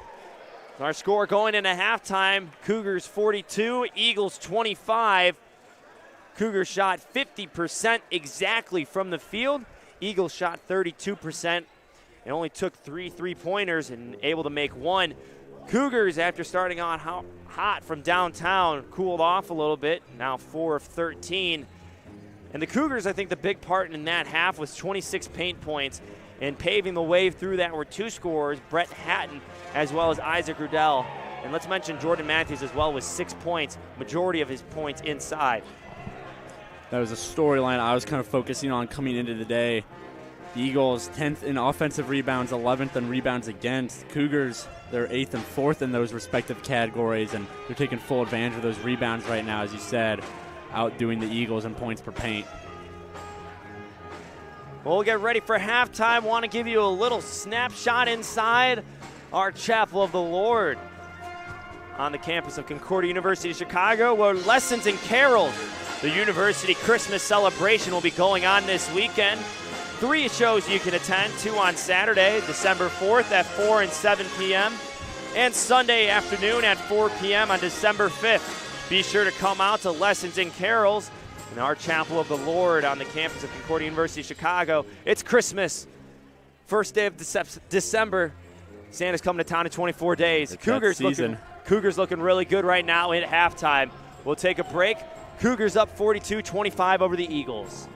Our score going into halftime, Cougars 42, Eagles 25. Cougars shot 50% exactly from the field. Eagles shot 32% and only took 3 3-pointers and able to make 1. Cougars, after starting on hot from downtown, cooled off a little bit, now 4 of 13. And the Cougars, I think the big part in that half was 26 paint points. And paving the way through that were 2 scorers, Brett Hatton as well as Isaac Rudell. And let's mention Jordan Matthews as well with 6 points, majority of his points inside. That was a storyline I was kind of focusing on coming into the day. The Eagles 10th in offensive rebounds, 11th in rebounds against. Cougars, they're 8th and 4th in those respective categories, and they're taking full advantage of those rebounds right now, as you said, outdoing the Eagles in points per paint. Well, we'll get ready for halftime. Want to give you a little snapshot inside our Chapel of the Lord on the campus of Concordia University of Chicago, where lessons and carols, the university Christmas celebration will be going on this weekend. 3 shows you can attend, 2 on Saturday, December 4th at 4 and 7 p.m., and Sunday afternoon at 4 p.m. on December 5th. Be sure to come out to Lessons and Carols in our Chapel of the Lord on the campus of Concordia University of Chicago. It's Christmas, first day of December. Santa's coming to town in 24 days. Cougars looking really good right now at halftime. We'll take a break. Cougars up 42-25 over the Eagles.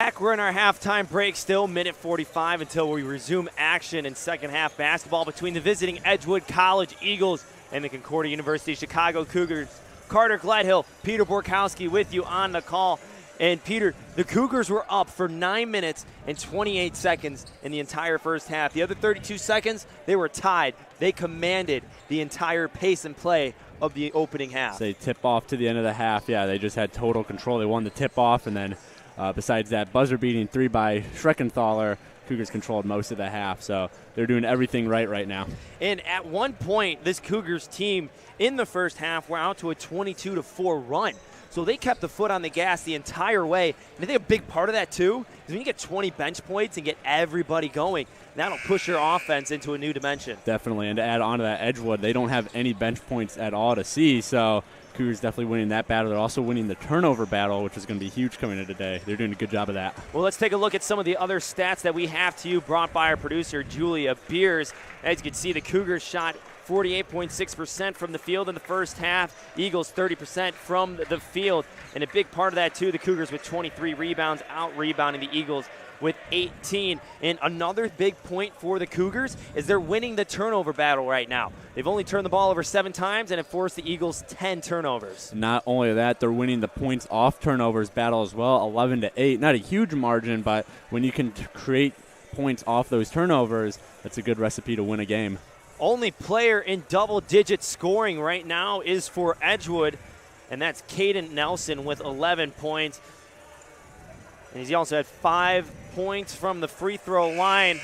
Back, we're in our halftime break still, minute 45 until we resume action in second half basketball between the visiting Edgewood College Eagles and the Concordia University Chicago Cougars. Carter Gledhill, Peter Borkowski with you on the call. And Peter, the Cougars were up for 9 minutes and 28 seconds in the entire first half. The other 32 seconds, they were tied. They commanded the entire pace and play of the opening half. They tip off to the end of the half. Yeah, they just had total control. They won the tip off, and then besides that buzzer-beating 3 by Schreckenthaler, Cougars controlled most of the half, so they're doing everything right now. And at one point, this Cougars team in the first half were out to a 22-4 run. So they kept the foot on the gas the entire way. And I think a big part of that, too, is when you get 20 bench points and get everybody going, that'll push your offense into a new dimension. Definitely, and to add on to that, Edgewood, they don't have any bench points at all to see, so Cougars definitely winning that battle. They're also winning the turnover battle, which is going to be huge coming in today. They're doing a good job of that. Well, let's take a look at some of the other stats that we have to you, brought by our producer, Julia Beers. As you can see, the Cougars shot 48.6% from the field in the first half. Eagles 30% from the field. And a big part of that, too, the Cougars with 23 rebounds, out-rebounding the Eagles with 18. And another big point for the Cougars is they're winning the turnover battle right now. They've only turned the ball over 7 times and have forced the Eagles 10 turnovers. Not only that, they're winning the points off turnovers battle as well, 11-8. Not a huge margin, but when you can create points off those turnovers, that's a good recipe to win a game. Only player in double-digit scoring right now is for Edgewood, and that's Caden Nelson with 11 points. And he's also had 5 points from the free throw line.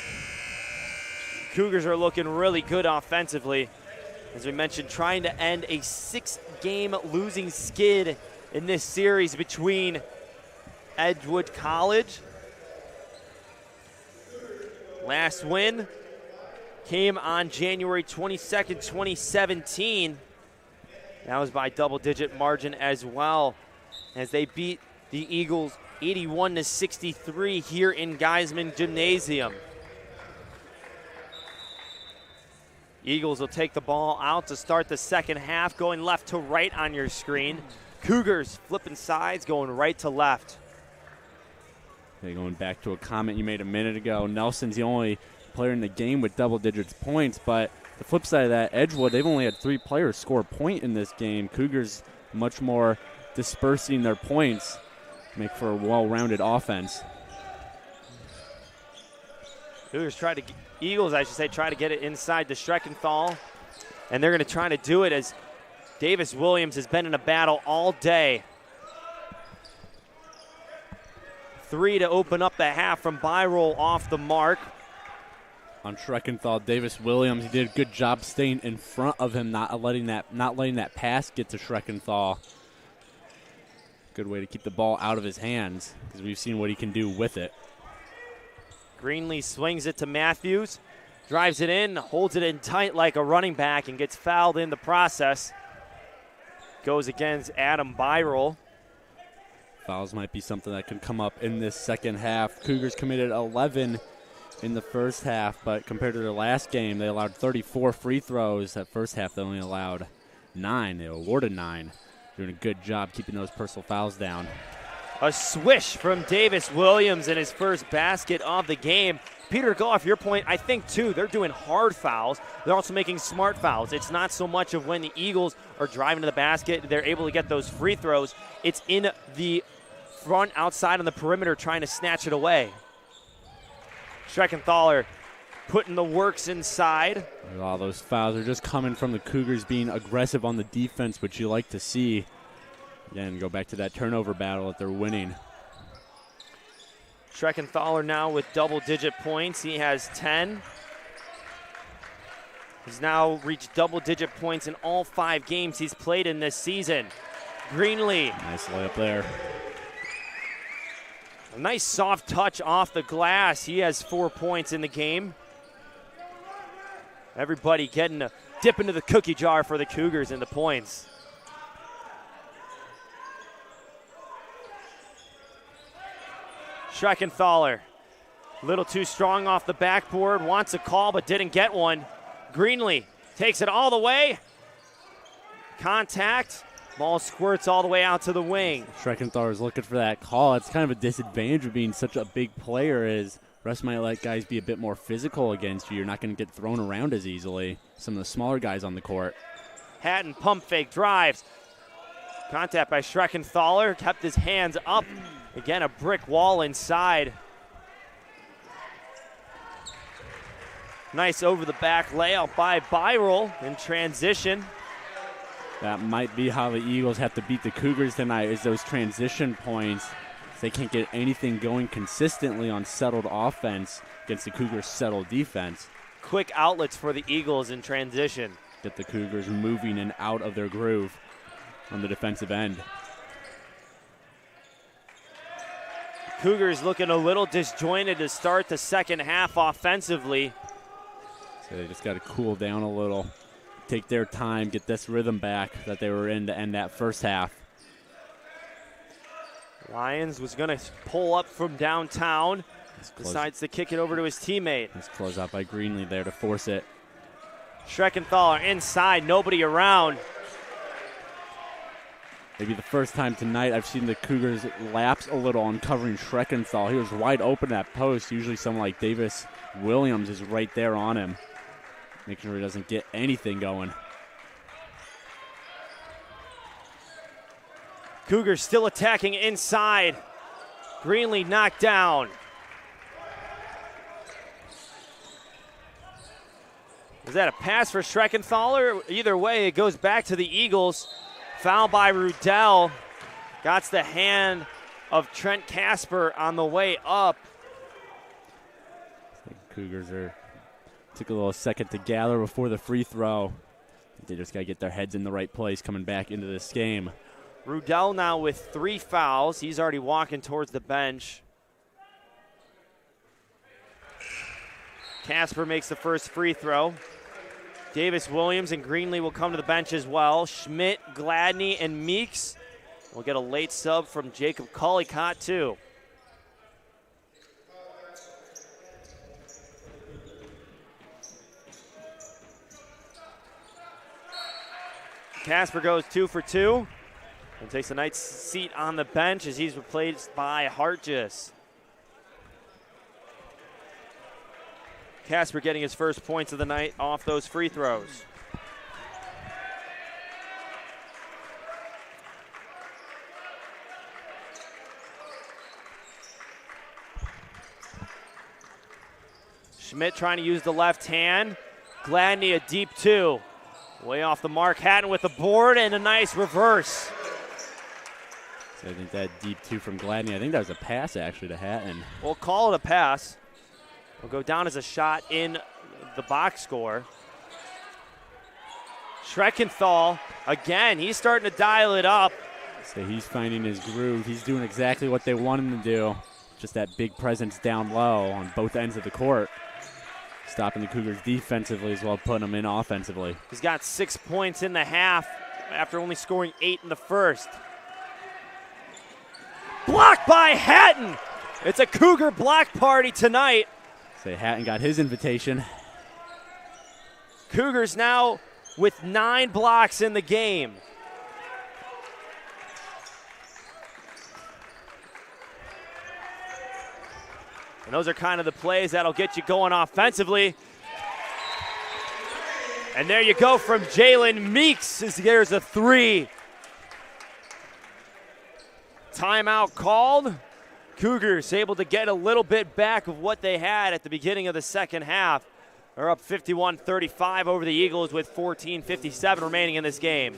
Cougars are looking really good offensively. As we mentioned, trying to end a 6-game losing skid in this series between Edgewood College. Last win came on January 22nd, 2017. That was by double-digit margin as well, as they beat the Eagles 81-63 here in Geisman Gymnasium. Eagles will take the ball out to start the second half, going left to right on your screen. Cougars flipping sides, going right to left. Okay, going back to a comment you made a minute ago, Nelson's the only player in the game with double digits points, but the flip side of that, Edgewood, they've only had 3 players score a point in this game. Cougars much more dispersing their points, make for a well-rounded offense. Cougars Eagles, I should say, try to get it inside the Schreckenthal, and they're going to try to do it as Davis Williams has been in a battle all day. 3 to open up the half from Byroll off the mark. On Schreckenthal, Davis Williams, he did a good job staying in front of him, not letting that pass get to Schreckenthal. Good way to keep the ball out of his hands, because we've seen what he can do with it. Greenlee swings it to Matthews, drives it in, holds it in tight like a running back, and gets fouled in the process. Goes against Adam Byroll. Fouls might be something that could come up in this second half. Cougars committed 11 in the first half, but compared to their last game, they allowed 34 free throws. That first half, they only allowed 9. They awarded 9. Doing a good job keeping those personal fouls down. A swish from Davis Williams in his first basket of the game. Peter, go off your point. I think, too, they're doing hard fouls. They're also making smart fouls. It's not so much of when the Eagles are driving to the basket, they're able to get those free throws. It's in the front, outside on the perimeter, trying to snatch it away. Schreckenthaler putting the works inside. All those fouls are just coming from the Cougars being aggressive on the defense, which you like to see. Again, go back to that turnover battle that they're winning. Schreckenthaler now with double-digit points. He has 10. He's now reached double-digit points in all 5 games he's played in this season. Greenlee. Nice layup there. A nice soft touch off the glass. He has 4 points in the game. Everybody getting a dip into the cookie jar for the Cougars in the points. Schreckenthaler, a little too strong off the backboard, wants a call but didn't get one. Greenlee takes it all the way. Contact, Ball squirts all the way out to the wing. Schreckenthaler is looking for that call. It's kind of a disadvantage of being such a big player is refs might let guys be a bit more physical against you. You're not going to get thrown around as easily. Some of the smaller guys on the court. Hatton pump fake drives. Contact by Schreckenthaler. Kept his hands up. Again, a brick wall inside. Nice over the back layout by Byrel in transition. That might be how the Eagles have to beat the Cougars tonight, is those transition points. They can't get anything going consistently on settled offense against the Cougars' settled defense. Quick outlets for the Eagles in transition. Get the Cougars moving and out of their groove on the defensive end. Cougars looking a little disjointed to start the second half offensively. So they just got to cool down a little, take their time, get this rhythm back that they were in to end that first half. Lyons was going to pull up from downtown. Decides to kick it over to his teammate. Nice close out by Greenlee there to force it. Schreckenthaler inside, nobody around. Maybe the first time tonight I've seen the Cougars lapse a little on covering Schreckenthaler. He was wide open at post. Usually someone like Davis Williams is right there on him, making sure he doesn't get anything going. Cougars still attacking inside. Greenlee knocked down. Is that a pass for Schreckenthaler? Either way, it goes back to the Eagles. Foul by Rudell. Got the hand of Trent Casper on the way up. Cougars took a little second to gather before the free throw. They just got to get their heads in the right place coming back into this game. Rudell now with 3 fouls. He's already walking towards the bench. Casper makes the first free throw. Davis Williams and Greenlee will come to the bench as well. Schmidt, Gladney, and Meeks will get a late sub from Jacob Collicott too. Casper goes 2 for 2 and takes a nice seat on the bench as he's replaced by Hartjes. Casper getting his first points of the night off those free throws. Schmidt trying to use the left hand. Gladney a deep 2. Way off the mark. Hatton with the board and a nice reverse. So I think that deep 2 from Gladney, I think that was a pass actually to Hatton. We'll call it a pass. Will go down as a shot in the box score. Schreckenthaler, again, he's starting to dial it up. So he's finding his groove. He's doing exactly what they want him to do. Just that big presence down low on both ends of the court. Stopping the Cougars defensively as well, putting them in offensively. He's got 6 points in the half after only scoring 8 in the first. Blocked by Hatton. It's a Cougar block party tonight. So Hatton got his invitation. Cougars now with 9 blocks in the game. And those are kind of the plays that'll get you going offensively. And there you go from Jalen Meeks as there's a 3. Timeout called. Cougars able to get a little bit back of what they had at the beginning of the second half. They're up 51-35 over the Eagles with 14:57 remaining in this game.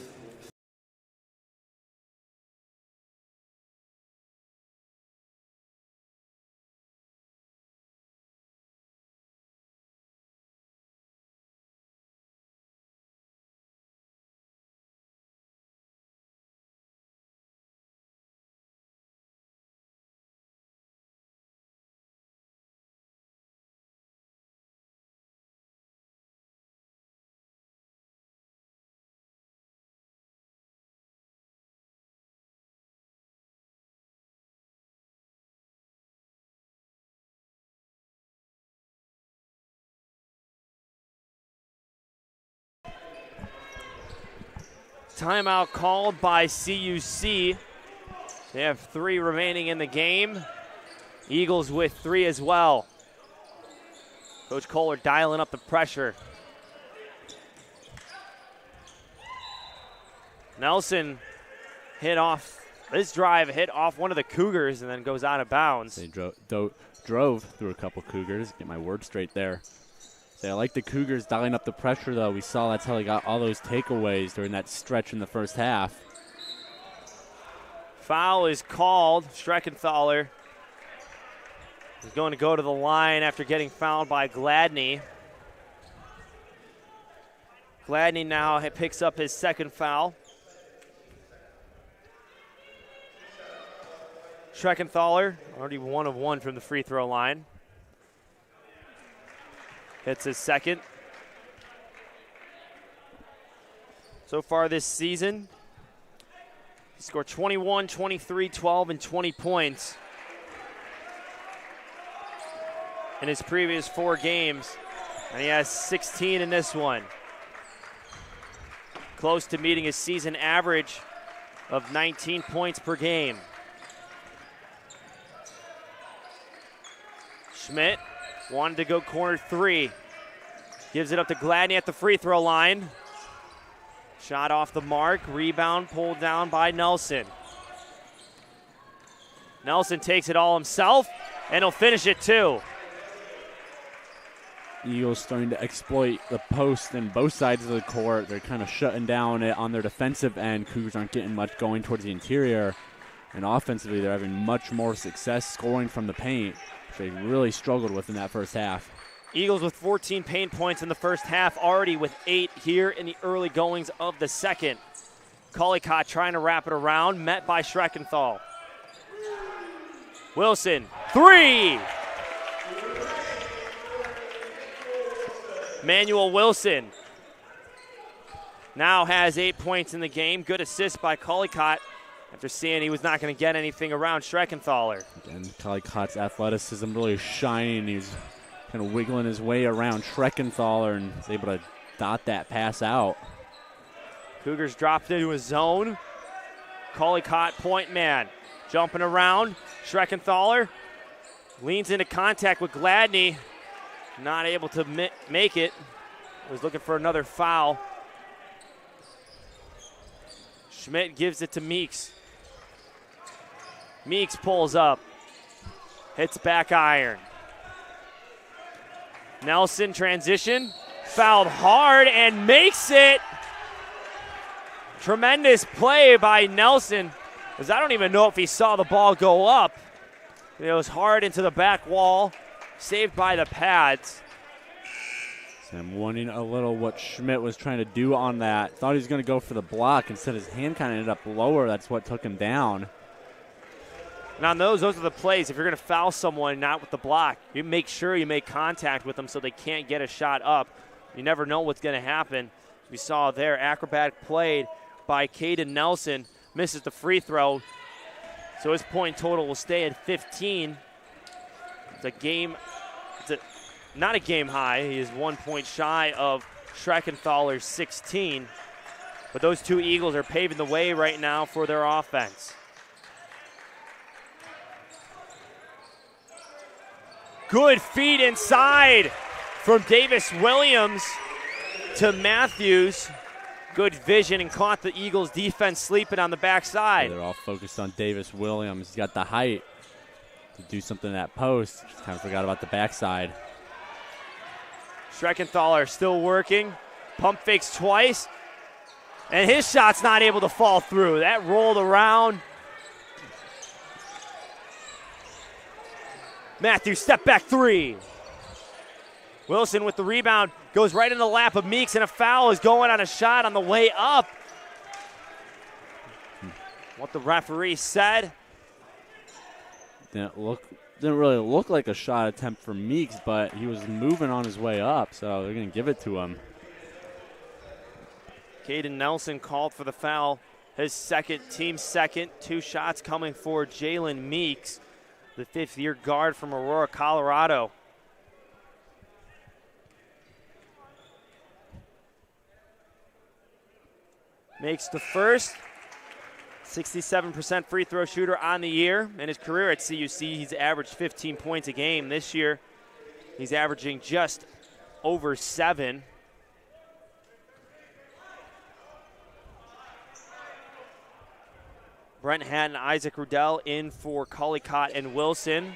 Timeout called by CUC. They have 3 remaining in the game. Eagles with 3 as well. Coach Kohler dialing up the pressure. Nelson hit off one of the Cougars and then goes out of bounds. They drove through a couple Cougars. Get my word straight there. So I like the Cougars dialing up the pressure, though. We saw that's how they got all those takeaways during that stretch in the first half. Foul is called. Streckenthaler is going to go to the line after getting fouled by Gladney. Gladney now picks up his second foul. Streckenthaler, already 1 of 1 from the free throw line. Hits his second. So far this season, he scored 21, 23, 12, and 20 points in his previous 4 games, and he has 16 in this one. Close to meeting his season average of 19 points per game. Schmidt wanted to go corner 3. Gives it up to Gladney at the free throw line. Shot off the mark. Rebound pulled down by Nelson. Nelson takes it all himself, and he'll finish it too. Eagles starting to exploit the post in both sides of the court. They're kind of shutting down it on their defensive end. Cougars aren't getting much going towards the interior. And offensively, they're having much more success scoring from the paint, which they really struggled with in that first half. Eagles with 14 paint points in the first half, already with 8 here in the early goings of the second. Collicott trying to wrap it around, met by Streckenthal. Wilson, 3! Manuel Wilson now has 8 points in the game. Good assist by Collicott after seeing he was not going to get anything around Streckenthaler. Again, Collicott's athleticism really shining. He's kind of wiggling his way around Streckenthaler and is able to dot that pass out. Cougars dropped into a zone. Collicott, point man, jumping around. Streckenthaler leans into contact with Gladney. Not able to make it. Was looking for another foul. Schmidt gives it to Meeks. Meeks pulls up. Hits back iron. Nelson transition. Fouled hard and makes it. Tremendous play by Nelson. Because I don't even know if he saw the ball go up. It was hard into the back wall. Saved by the pads. So I'm wondering a little what Schmidt was trying to do on that. Thought he was going to go for the block. Instead, his hand kind of ended up lower. That's what took him down. And on those are the plays. If you're going to foul someone, not with the block, you make sure you make contact with them so they can't get a shot up. You never know what's going to happen. We saw there, acrobatic play by Caden Nelson. Misses the free throw. So his point total will stay at 15. Not a game high. He is 1 point shy of Streckenthaler's 16. But those two Eagles are paving the way right now for their offense. Good feed inside from Davis Williams to Matthews. Good vision and caught the Eagles defense sleeping on the backside. They're all focused on Davis Williams. He's got the height to do something in that post. Just kind of forgot about the backside. Streckenthaler still working. Pump fakes twice. And his shot's not able to fall through. That rolled around. Matthews, step back 3. Wilson with the rebound. Goes right in the lap of Meeks, and a foul is going on a shot on the way up. What the referee said. Didn't really look like a shot attempt for Meeks, but he was moving on his way up, so they're going to give it to him. Caden Nelson called for the foul. His second, team second. 2 shots coming for Jalen Meeks, the 5th-year guard from Aurora, Colorado. makes the first. 67% free throw shooter on the year. In his career at CUC, he's averaged 15 points a game. This year, he's averaging just over 7. Brent Hatton, Isaac Rudell in for Collicott and Wilson.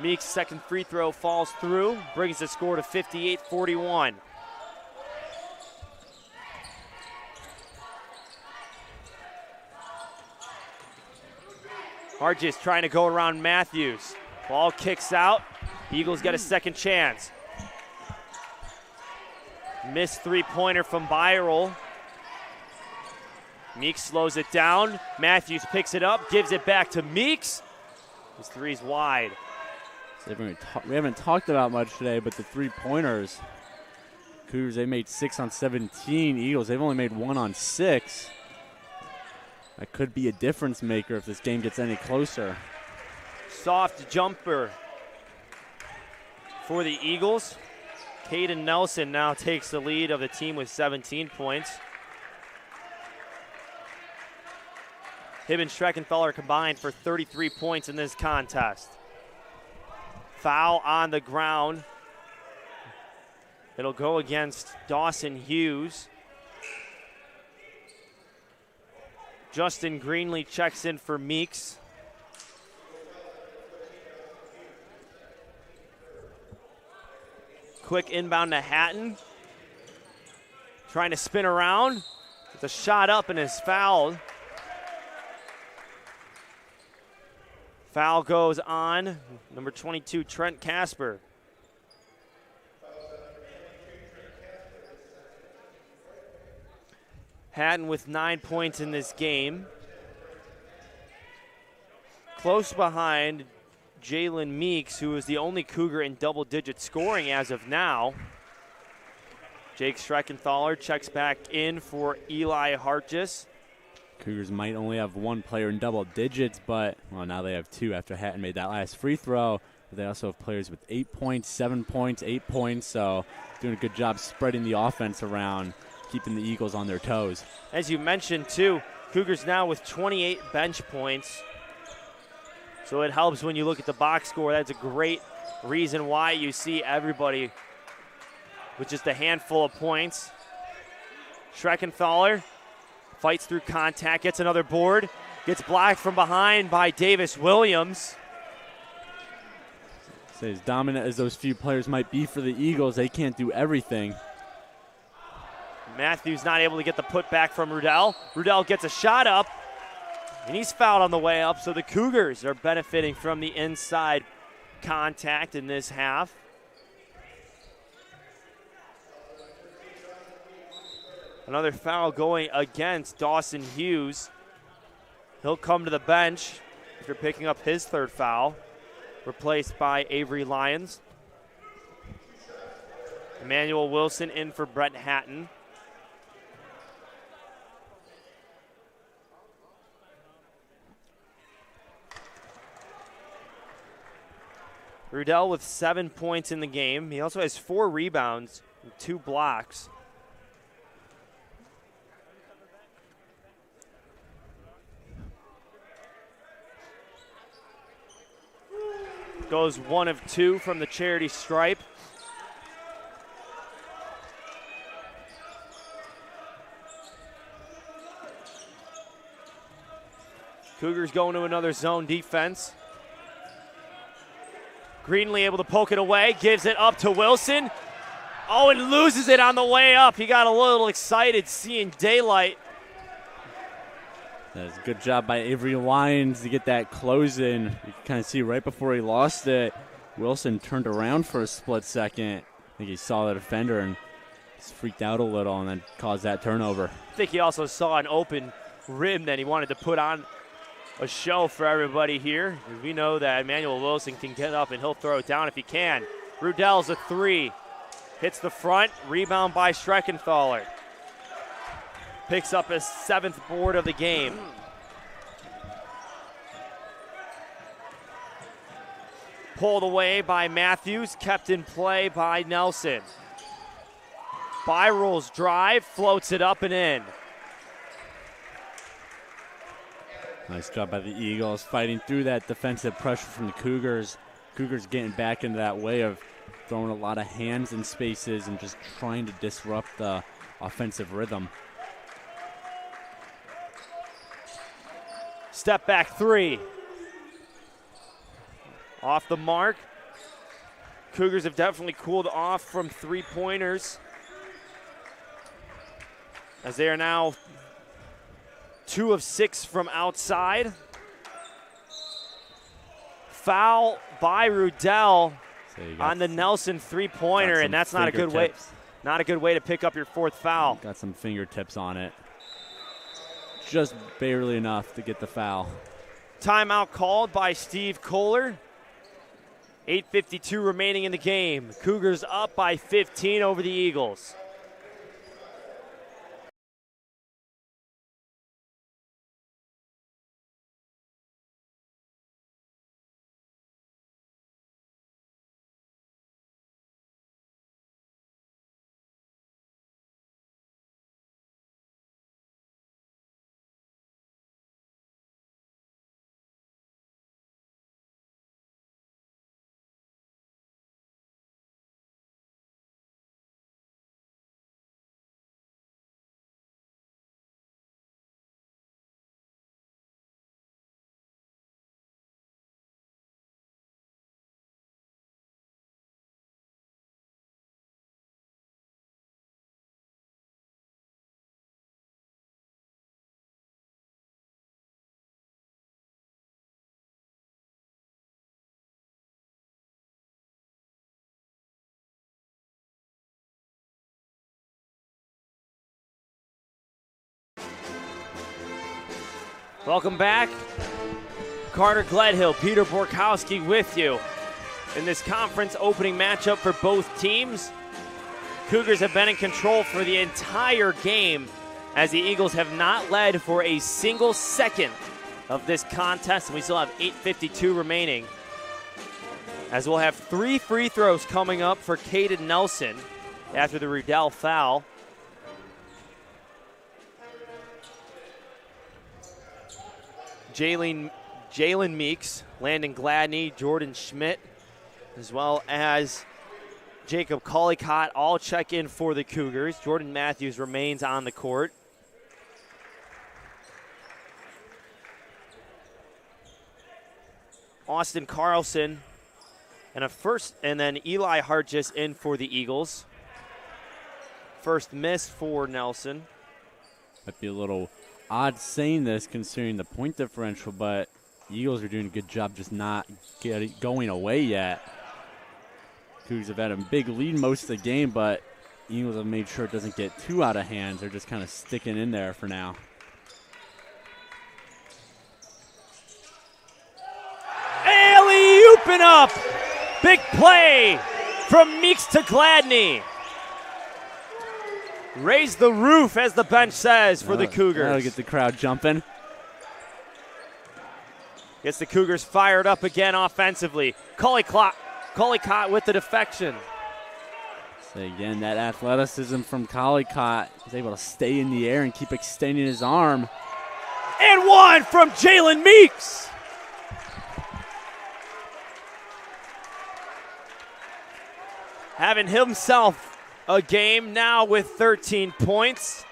Meek's second free throw falls through, brings the score to 58-41. Hargis trying to go around Matthews. Ball kicks out. Eagles get a second chance. Missed three-pointer from Byrell. Meeks slows it down. Matthews picks it up, gives it back to Meeks. His three's wide. We haven't talked about much today, but the three-pointers, Cougars, they made 6 on 17. Eagles, they've only made 1 on 6. That could be a difference maker if this game gets any closer. Soft jumper for the Eagles. Caden Nelson now takes the lead of the team with 17 points. Him and Schreckenthaler combined for 33 points in this contest. Foul on the ground. It'll go against Dawson Hughes. Justin Greenlee checks in for Meeks. Quick inbound to Hatton. Trying to spin around. It's a shot up and is fouled. Foul goes on number 22, Trent Casper. Hatton with 9 points in this game. Close behind Jalen Meeks, who is the only Cougar in double-digit scoring as of now. Jake Schreckenthaler checks back in for Eli Hargis. Cougars might only have one player in double digits, but, well, now they have 2 after Hatton made that last free throw. But they also have players with 8 points, 7 points, 8 points, so doing a good job spreading the offense around, keeping the Eagles on their toes. As you mentioned, too, Cougars now with 28 bench points. So it helps when you look at the box score. That's a great reason why you see everybody with just a handful of points. Schreckenthaler fights through contact, gets another board, gets blocked from behind by Davis Williams. So as dominant as those few players might be for the Eagles, they can't do everything. Matthews not able to get the putback from Rudell. Rudell gets a shot up, and he's fouled on the way up, so the Cougars are benefiting from the inside contact in this half. Another foul going against Dawson Hughes. He'll come to the bench after picking up his third foul, replaced by Avery Lyons. Emmanuel Wilson in for Brett Hatton. Rudell with 7 points in the game. He also has 4 rebounds and 2 blocks. Goes 1 of 2 from the charity stripe. Cougars going to another zone defense. Greenlee able to poke it away, gives it up to Wilson. Oh, and loses it on the way up. He got a little excited seeing daylight. That's a good job by Avery Lyons to get that close in. You can kind of see right before he lost it, Wilson turned around for a split second. I think he saw the defender and just freaked out a little and then caused that turnover. I think he also saw an open rim that he wanted to put on a show for everybody here. We know that Emmanuel Wilson can get up and he'll throw it down if he can. Rudell's a 3. Hits the front, rebound by Schreckenthaler. Picks up his 7th board of the game. Pulled away by Matthews, kept in play by Nelson. Spirals drive, floats it up and in. Nice job by the Eagles fighting through that defensive pressure from the Cougars. Cougars getting back into that way of throwing a lot of hands in spaces and just trying to disrupt the offensive rhythm. Step back three. Off the mark. Cougars have definitely cooled off from three-pointers, as they are now 2 of 6 from outside. Foul by Rudell on the Nelson three-pointer, and that's not a good way. Not a good way to pick up your 4th foul. Got some fingertips on it. Just barely enough to get the foul. Timeout called by Steve Kohler. 8:52 remaining in the game. Cougars up by 15 over the Eagles. Welcome back. Carter Gledhill, Peter Borkowski with you in this conference opening matchup for both teams. Cougars have been in control for the entire game, as the Eagles have not led for a single second of this contest, and we still have 8:52 remaining, as we'll have 3 free throws coming up for Caden Nelson after the Rudell foul. Jalen Meeks, Landon Gladney, Jordan Schmidt, as well as Jacob Collicott all check in for the Cougars. Jordan Matthews remains on the court. Austin Carlson and then Eli Hartjes in for the Eagles. First miss for Nelson. Might be a little odd saying this considering the point differential, but Eagles are doing a good job just not going away yet. Cougars have had a big lead most of the game, but Eagles have made sure it doesn't get too out of hand. They're just kind of sticking in there for now. Alley-ooping up! Big play from Meeks to Gladney. Raise the roof, as the bench says, for the Cougars. That'll get the crowd jumping. Gets the Cougars fired up again offensively. Collicott with the defection. So again, that athleticism from Collicott. He's able to stay in the air and keep extending his arm. And one from Jalen Meeks. Having himself a game now with 13 points.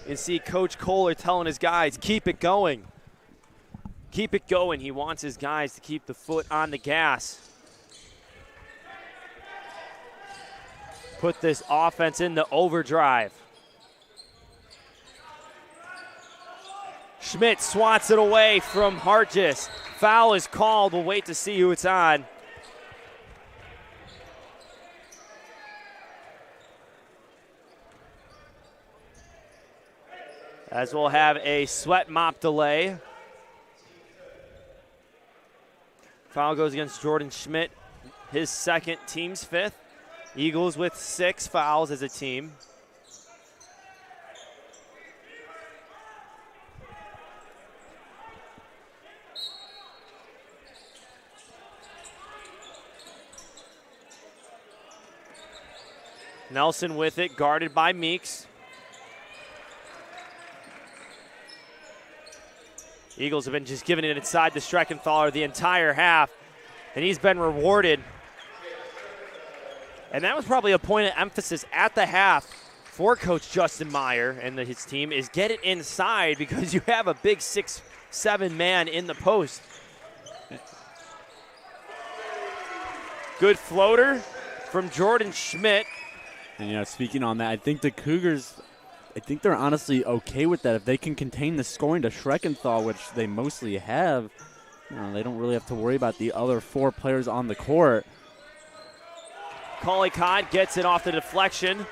You see Coach Kohler telling his guys, keep it going. Keep it going. He wants his guys to keep the foot on the gas. Put this offense into overdrive. Schmidt swats it away from Hartjes. Foul is called. We'll wait to see who it's on. As we'll have a sweat mop delay. Foul goes against Jordan Schmidt, his second, team's 5th. Eagles with 6 fouls as a team. Nelson with it, guarded by Meeks. Eagles have been just giving it inside to Streckenthaler the entire half, and he's been rewarded. And that was probably a point of emphasis at the half for Coach Justin Meyer and his team, is get it inside because you have a big 6'7" man in the post. Good floater from Jordan Schmidt. And, speaking on that, I think the Cougars, they're honestly okay with that. If they can contain the scoring to Streckenthaler, which they mostly have, they don't really have to worry about the other 4 players on the court. Collicott gets it off the deflection.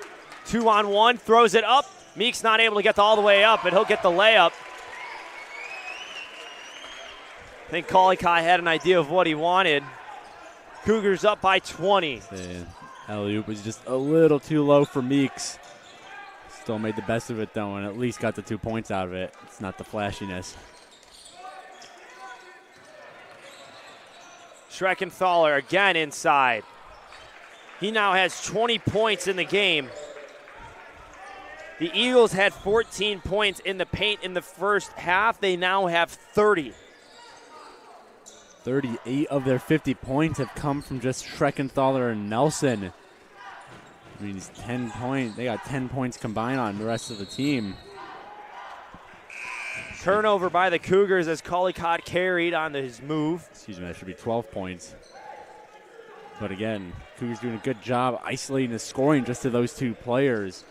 2-on-1, throws it up. Meeks not able to get all the way up, but he'll get the layup. I think Collicott had an idea of what he wanted. Cougars up by 20. Alley-oop was just a little too low for Meeks. Still made the best of it, though, and at least got the 2 points out of it. It's not the flashiness. Streckenthaler again inside. He now has 20 points in the game. The Eagles had 14 points in the paint in the first half. They now have 30. 38 of their 50 points have come from just Streckenthaler and Nelson. I mean, it's 10 points. They got 10 points combined on the rest of the team. Turnover by the Cougars as Collicott carried on his move. Excuse me, that should be 12 points. But again, Cougars doing a good job isolating the scoring just to those 2 players.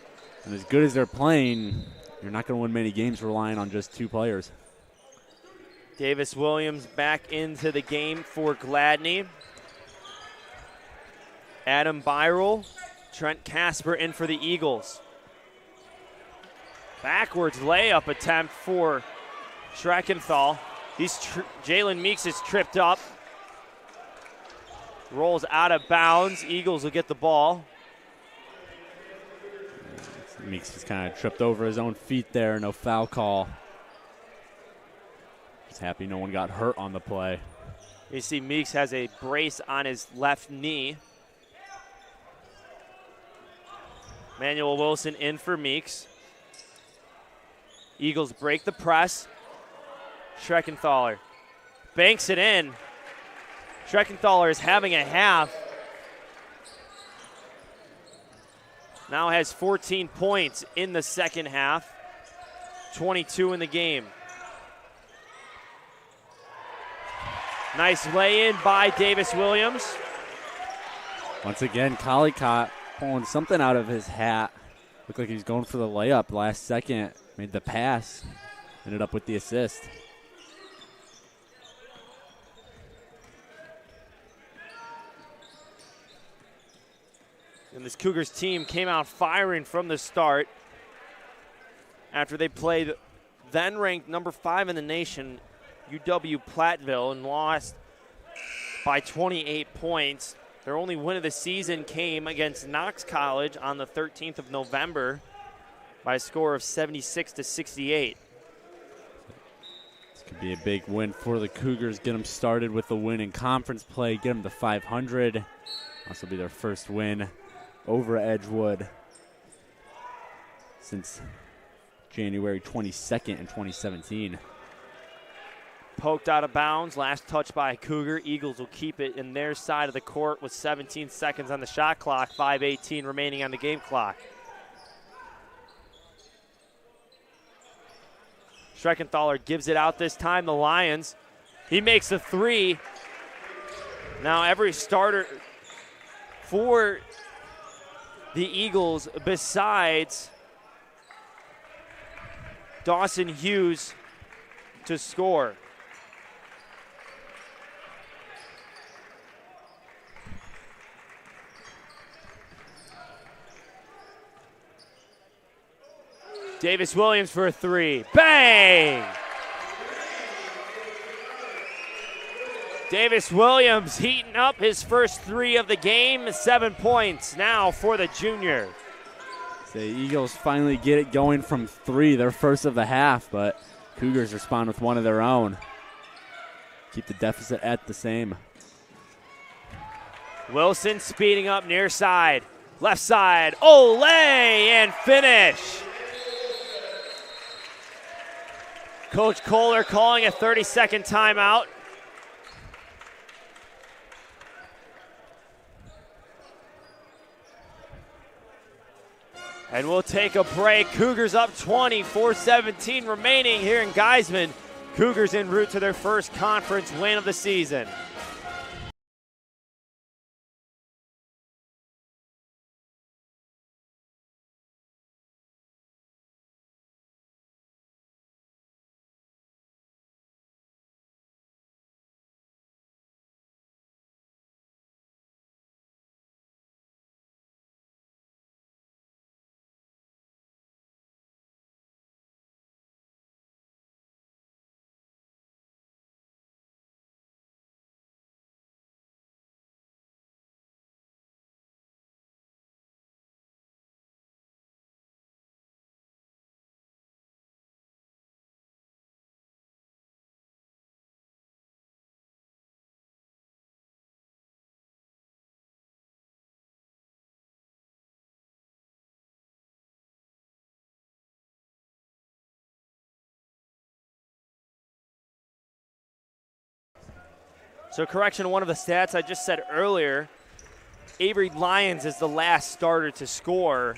And as good as they're playing, you're not going to win many games relying on just 2 players. Davis Williams back into the game for Gladney. Adam Byrell, Trent Casper in for the Eagles. Backwards layup attempt for Streckenthaler. Jalen Meeks is tripped up. Rolls out of bounds. Eagles will get the ball. Meeks just kind of tripped over his own feet there. No foul call. Just happy no one got hurt on the play. You see Meeks has a brace on his left knee. Manuel Wilson in for Meeks. Eagles break the press. Streckenthaler banks it in. Streckenthaler is having a half. Now has 14 points in the second half. 22 in the game. Nice lay-in by Davis Williams. Once again, Collicott pulling something out of his hat. Looked like he was going for the layup last second. Made the pass. Ended up with the assist. And this Cougars team came out firing from the start after they played then ranked number 5 in the nation, UW Platteville, and lost by 28 points. Their only win of the season came against Knox College on the 13th of November by a score of 76-68. This could be a big win for the Cougars. Get them started with a win in conference play. Get them to 500. Also be their first win over Edgewood since January 22nd in 2017. Poked out of bounds, last touch by a Cougar. Eagles will keep it in their side of the court with 17 seconds on the shot clock, 5:18 remaining on the game clock. Streckenthaler gives it out this time, the Lions. He makes a 3. Now every starter for the Eagles besides Dawson Hughes to score. Davis Williams for a 3. Bang! Davis Williams heating up his first 3 of the game. 7 points now for the junior. The Eagles finally get it going from 3, their first of the half, but Cougars respond with one of their own. Keep the deficit at the same. Wilson speeding up near side. Left side, Ole, and finish. Coach Kohler calling a 30-second timeout. And we'll take a break. Cougars up 20, 4:17 remaining here in Geisman. Cougars en route to their first conference win of the season. So correction, one of the stats I just said earlier, Avery Lyons is the last starter to score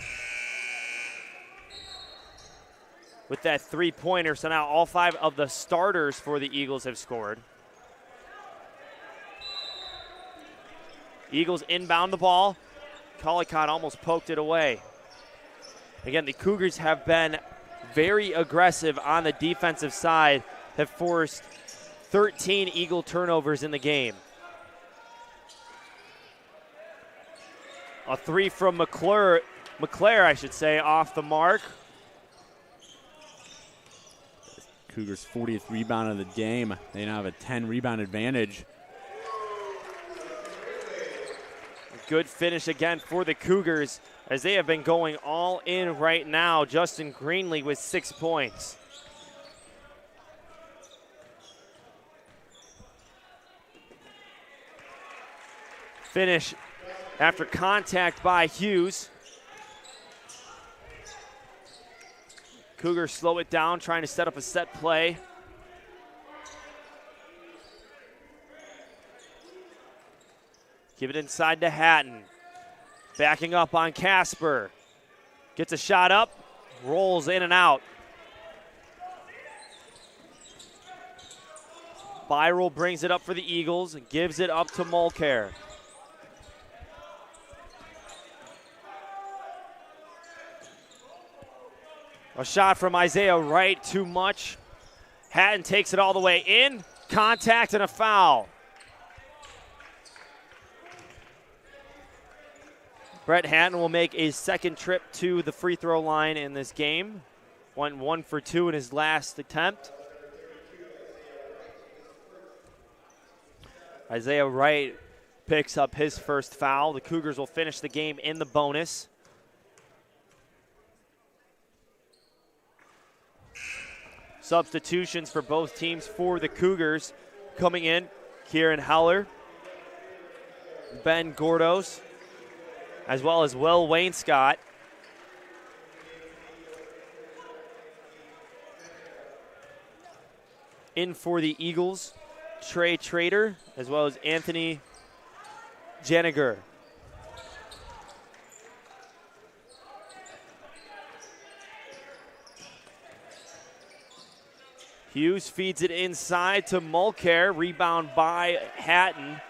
with that three-pointer. So now all 5 of the starters for the Eagles have scored. Eagles inbound the ball. Collicott almost poked it away. Again, the Cougars have been very aggressive on the defensive side, have forced 13 Eagle turnovers in the game. A 3 from McClure, I should say, off the mark. Cougars' 40th rebound of the game. They now have a 10-rebound advantage. Good finish again for the Cougars as they have been going all in right now. Justin Greenlee with 6 points. Finish after contact by Hughes. Cougars slow it down, trying to set up a set play. Give it inside to Hatton. Backing up on Casper. Gets a shot up, rolls in and out. Byrell brings it up for the Eagles and gives it up to Mulcair. A shot from Isaiah Wright, too much. Hatton takes it all the way in. Contact and a foul. Brett Hatton will make a second trip to the free throw line in this game. Went 1 for 2 in his last attempt. Isaiah Wright picks up his first foul. The Cougars will finish the game in the bonus. Substitutions for both teams for the Cougars coming in. Kieran Heller, Ben Gordos, as well as Will Wainscott. In for the Eagles, Trey Trader, as well as Anthony Janiger. Hughes feeds it inside to Mulcair. Rebound by Hatton.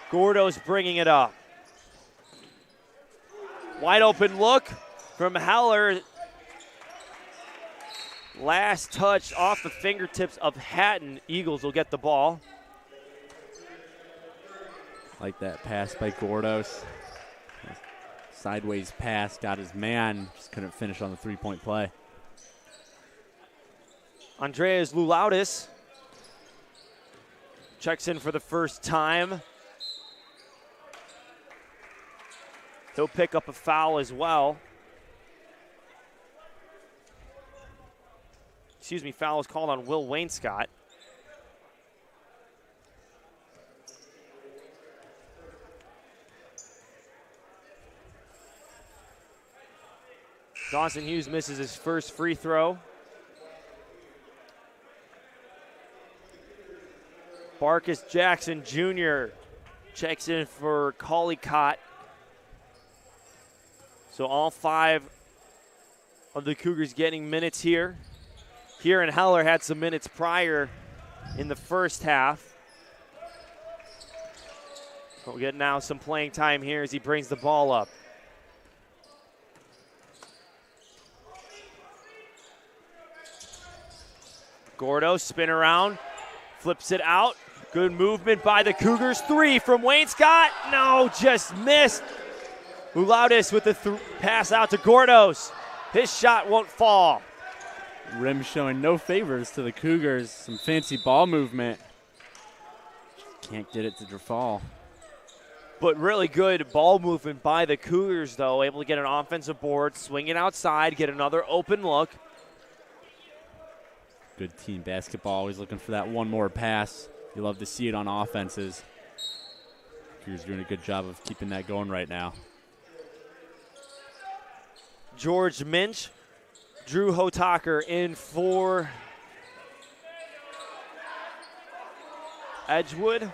Gordo's bringing it up. Wide open look from Heller. Last touch off the fingertips of Hatton. Eagles will get the ball. Like that pass by Gordos. Sideways pass, got his man, just couldn't finish on the three-point play. Andreas Lulaudis checks in for the first time. He'll pick up a foul as well. Foul is called on Will Wainscott. Dawson Hughes misses his first free throw. Marcus Jackson Jr. checks in for Collicott. So all 5 of the Cougars getting minutes here. Kieran Heller had some minutes prior in the first half. We'll get now some playing time here as he brings the ball up. Gordo spin around, flips it out. Good movement by the Cougars. 3 from Wayne Scott. No, just missed. Ulaudis with the pass out to Gordos. His shot won't fall. Rim showing no favors to the Cougars. Some fancy ball movement. Can't get it to fall. But really good ball movement by the Cougars, though. Able to get an offensive board, swing it outside, get another open look. Good team basketball. Always looking for that one more pass. You love to see it on offenses. Cougars doing a good job of keeping that going right now. George Minch, Drew Hotaker in for Edgewood.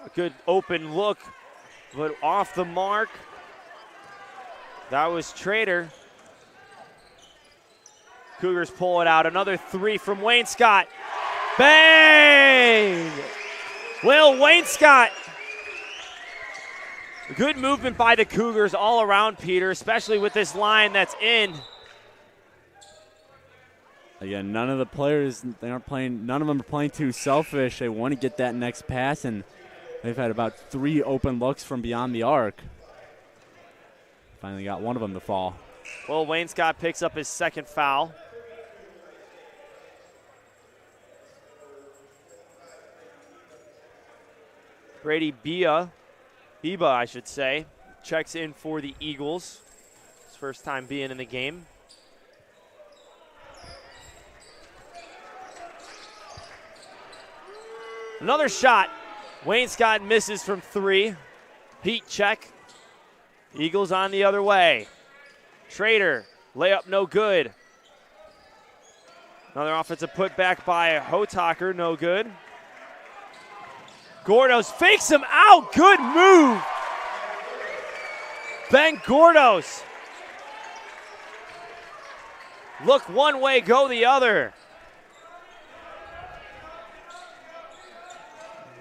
A good open look, but off the mark. That was Trader. Cougars pull it out. Another 3 from Wayne Scott. Bang! Will Wayne Scott. Good movement by the Cougars all around, Peter, especially with this line that's in. Again, none of the players, none of them are playing too selfish. They want to get that next pass, and they've had about 3 open looks from beyond the arc. Finally got one of them to fall. Well, Wayne Scott picks up his second foul. Brady Biba, I should say, checks in for the Eagles. His first time being in the game. Another shot. Wayne Scott misses from 3. Heat check. Eagles on the other way. Trader, layup no good. Another offensive putback by Hotaker, no good. Gordos fakes him out. Good move. Ben Gordos. Look one way, go the other.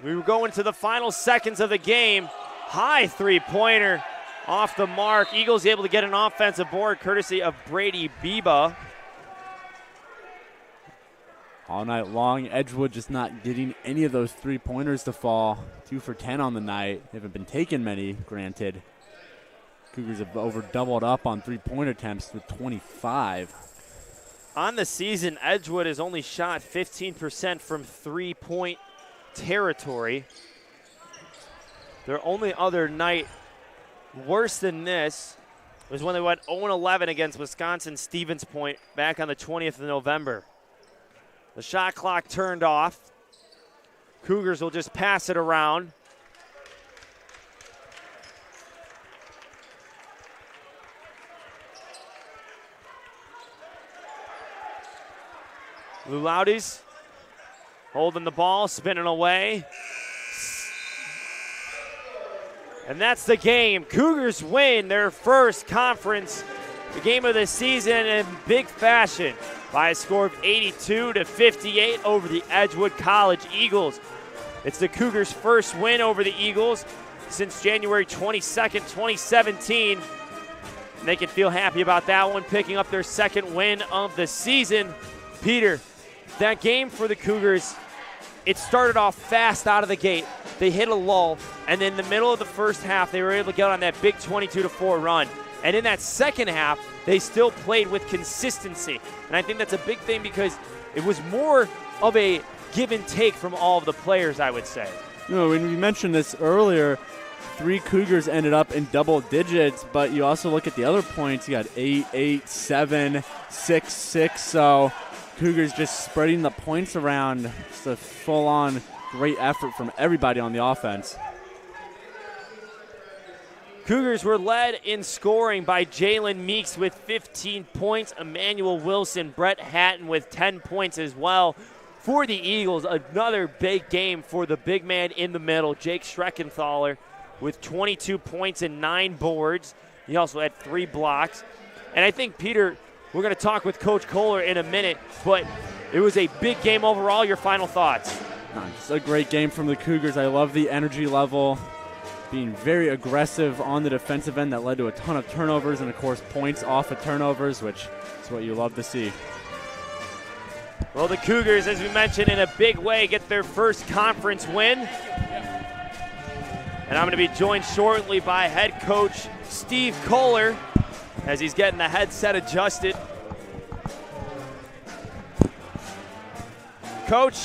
We were going to the final seconds of the game. High three-pointer off the mark. Eagles able to get an offensive board courtesy of Brady Biba. All night long, Edgewood just not getting any of those three-pointers to fall. 2 for 10 on the night. They haven't been taking many, granted. Cougars have over-doubled up on three-point attempts with 25. On the season, Edgewood has only shot 15% from three-point territory. Their only other night worse than this was when they went 0-11 against Wisconsin Stevens Point back on the 20th of November. The shot clock turned off. Cougars will just pass it around. Lulaudis holding the ball, spinning away. And that's the game. Cougars win their first conference game of the season in big fashion by a score of 82-58 over the Edgewood College Eagles. It's the Cougars' first win over the Eagles since January 22nd, 2017. And they can feel happy about that one, picking up their second win of the season. Peter, that game for the Cougars, it started off fast out of the gate. They hit a lull, and in the middle of the first half, they were able to get on that big 22-4 run. And in that second half, they still played with consistency. And I think that's a big thing because it was more of a give and take from all of the players, I would say. You know, when we mentioned this earlier, 3 Cougars ended up in double digits, but you also look at the other points. You got 8, 8, 7, 6, 6. So Cougars just spreading the points around. Just a full-on great effort from everybody on the offense. Cougars were led in scoring by Jalen Meeks with 15 points, Emmanuel Wilson, Brett Hatton with 10 points as well. For the Eagles, another big game for the big man in the middle, Jake Schreckenthaler, with 22 points and 9 boards. He also had 3 blocks. And I think, Peter, we're going to talk with Coach Kohler in a minute, but it was a big game overall. Your final thoughts? It's a great game from the Cougars. I love the energy level, being very aggressive on the defensive end that led to a ton of turnovers and, of course, points off of turnovers, which is what you love to see. Well, the Cougars, as we mentioned, in a big way, get their first conference win. And I'm going to be joined shortly by head coach Steve Kohler as he's getting the headset adjusted. Coach,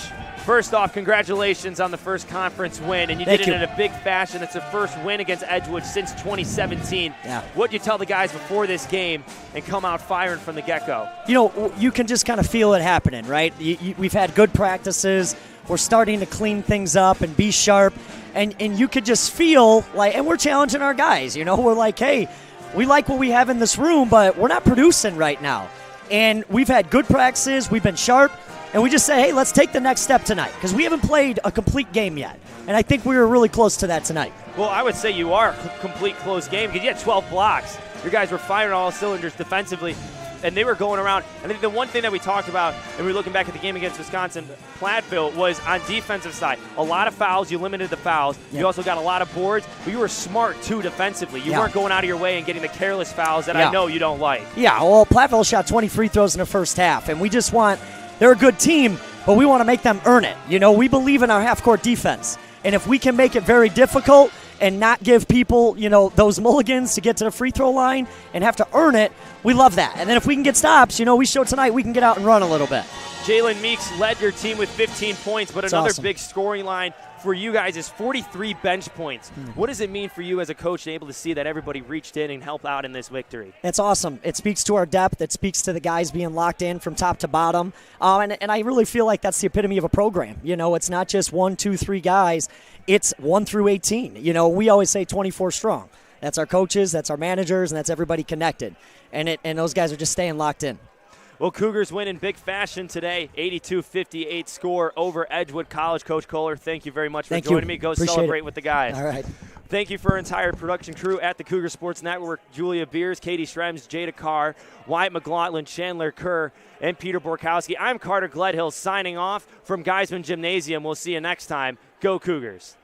first off, congratulations on the first conference win, and you did it in a big fashion. It's the first win against Edgewood since 2017. Yeah. What'd you tell the guys before this game and come out firing from the get-go? You know, you can just kind of feel it happening, right? We've had good practices. We're starting to clean things up and be sharp, and you could just feel like, and we're challenging our guys. You know, we're like, hey, we like what we have in this room, but we're not producing right now. And we've had good practices. We've been sharp. And we just say, hey, let's take the next step tonight because we haven't played a complete game yet. And I think we were really close to that tonight. Well, I would say you are a complete close game because you had 12 blocks. Your guys were firing all cylinders defensively, and they were going around. I think the one thing that we talked about, and we were looking back at the game against Wisconsin, Platteville, was on defensive side. A lot of fouls. You limited the fouls. Yep. You also got a lot of boards, but you were smart, too, defensively. You weren't going out of your way and getting the careless fouls that I know you don't like. Yeah, well, Platteville shot 20 free throws in the first half, and we just want – they're a good team, but we want to make them earn it. You know, we believe in our half-court defense. And if we can make it very difficult and not give people, you know, those mulligans to get to the free throw line and have to earn it, we love that. And then if we can get stops, you know, we showed tonight we can get out and run a little bit. Jalen Meeks led your team with 15 points, but another big scoring line for you guys is 43 bench points. What does it mean for you as a coach to be able to see that everybody reached in and helped out in this victory? It's awesome. It speaks to our depth. It speaks to the guys being locked in from top to bottom. And I really feel like that's the epitome of a program. You know, it's not just 1, 2, 3 guys. It's 1 through 18. You know, we always say 24 strong. That's our coaches, that's our managers, and that's everybody connected. And those guys are just staying locked in. Well, Cougars win in big fashion today, 82-58 score over Edgewood College. Coach Kohler, thank you very much for joining me. Go Appreciate celebrate it. with the guys. All right. Thank you for our entire production crew at the Cougar Sports Network, Julia Beers, Katie Schrems, Jada Carr, Wyatt McLaughlin, Chandler Kerr, and Peter Borkowski. I'm Carter Gledhill signing off from Geisman Gymnasium. We'll see you next time. Go Cougars.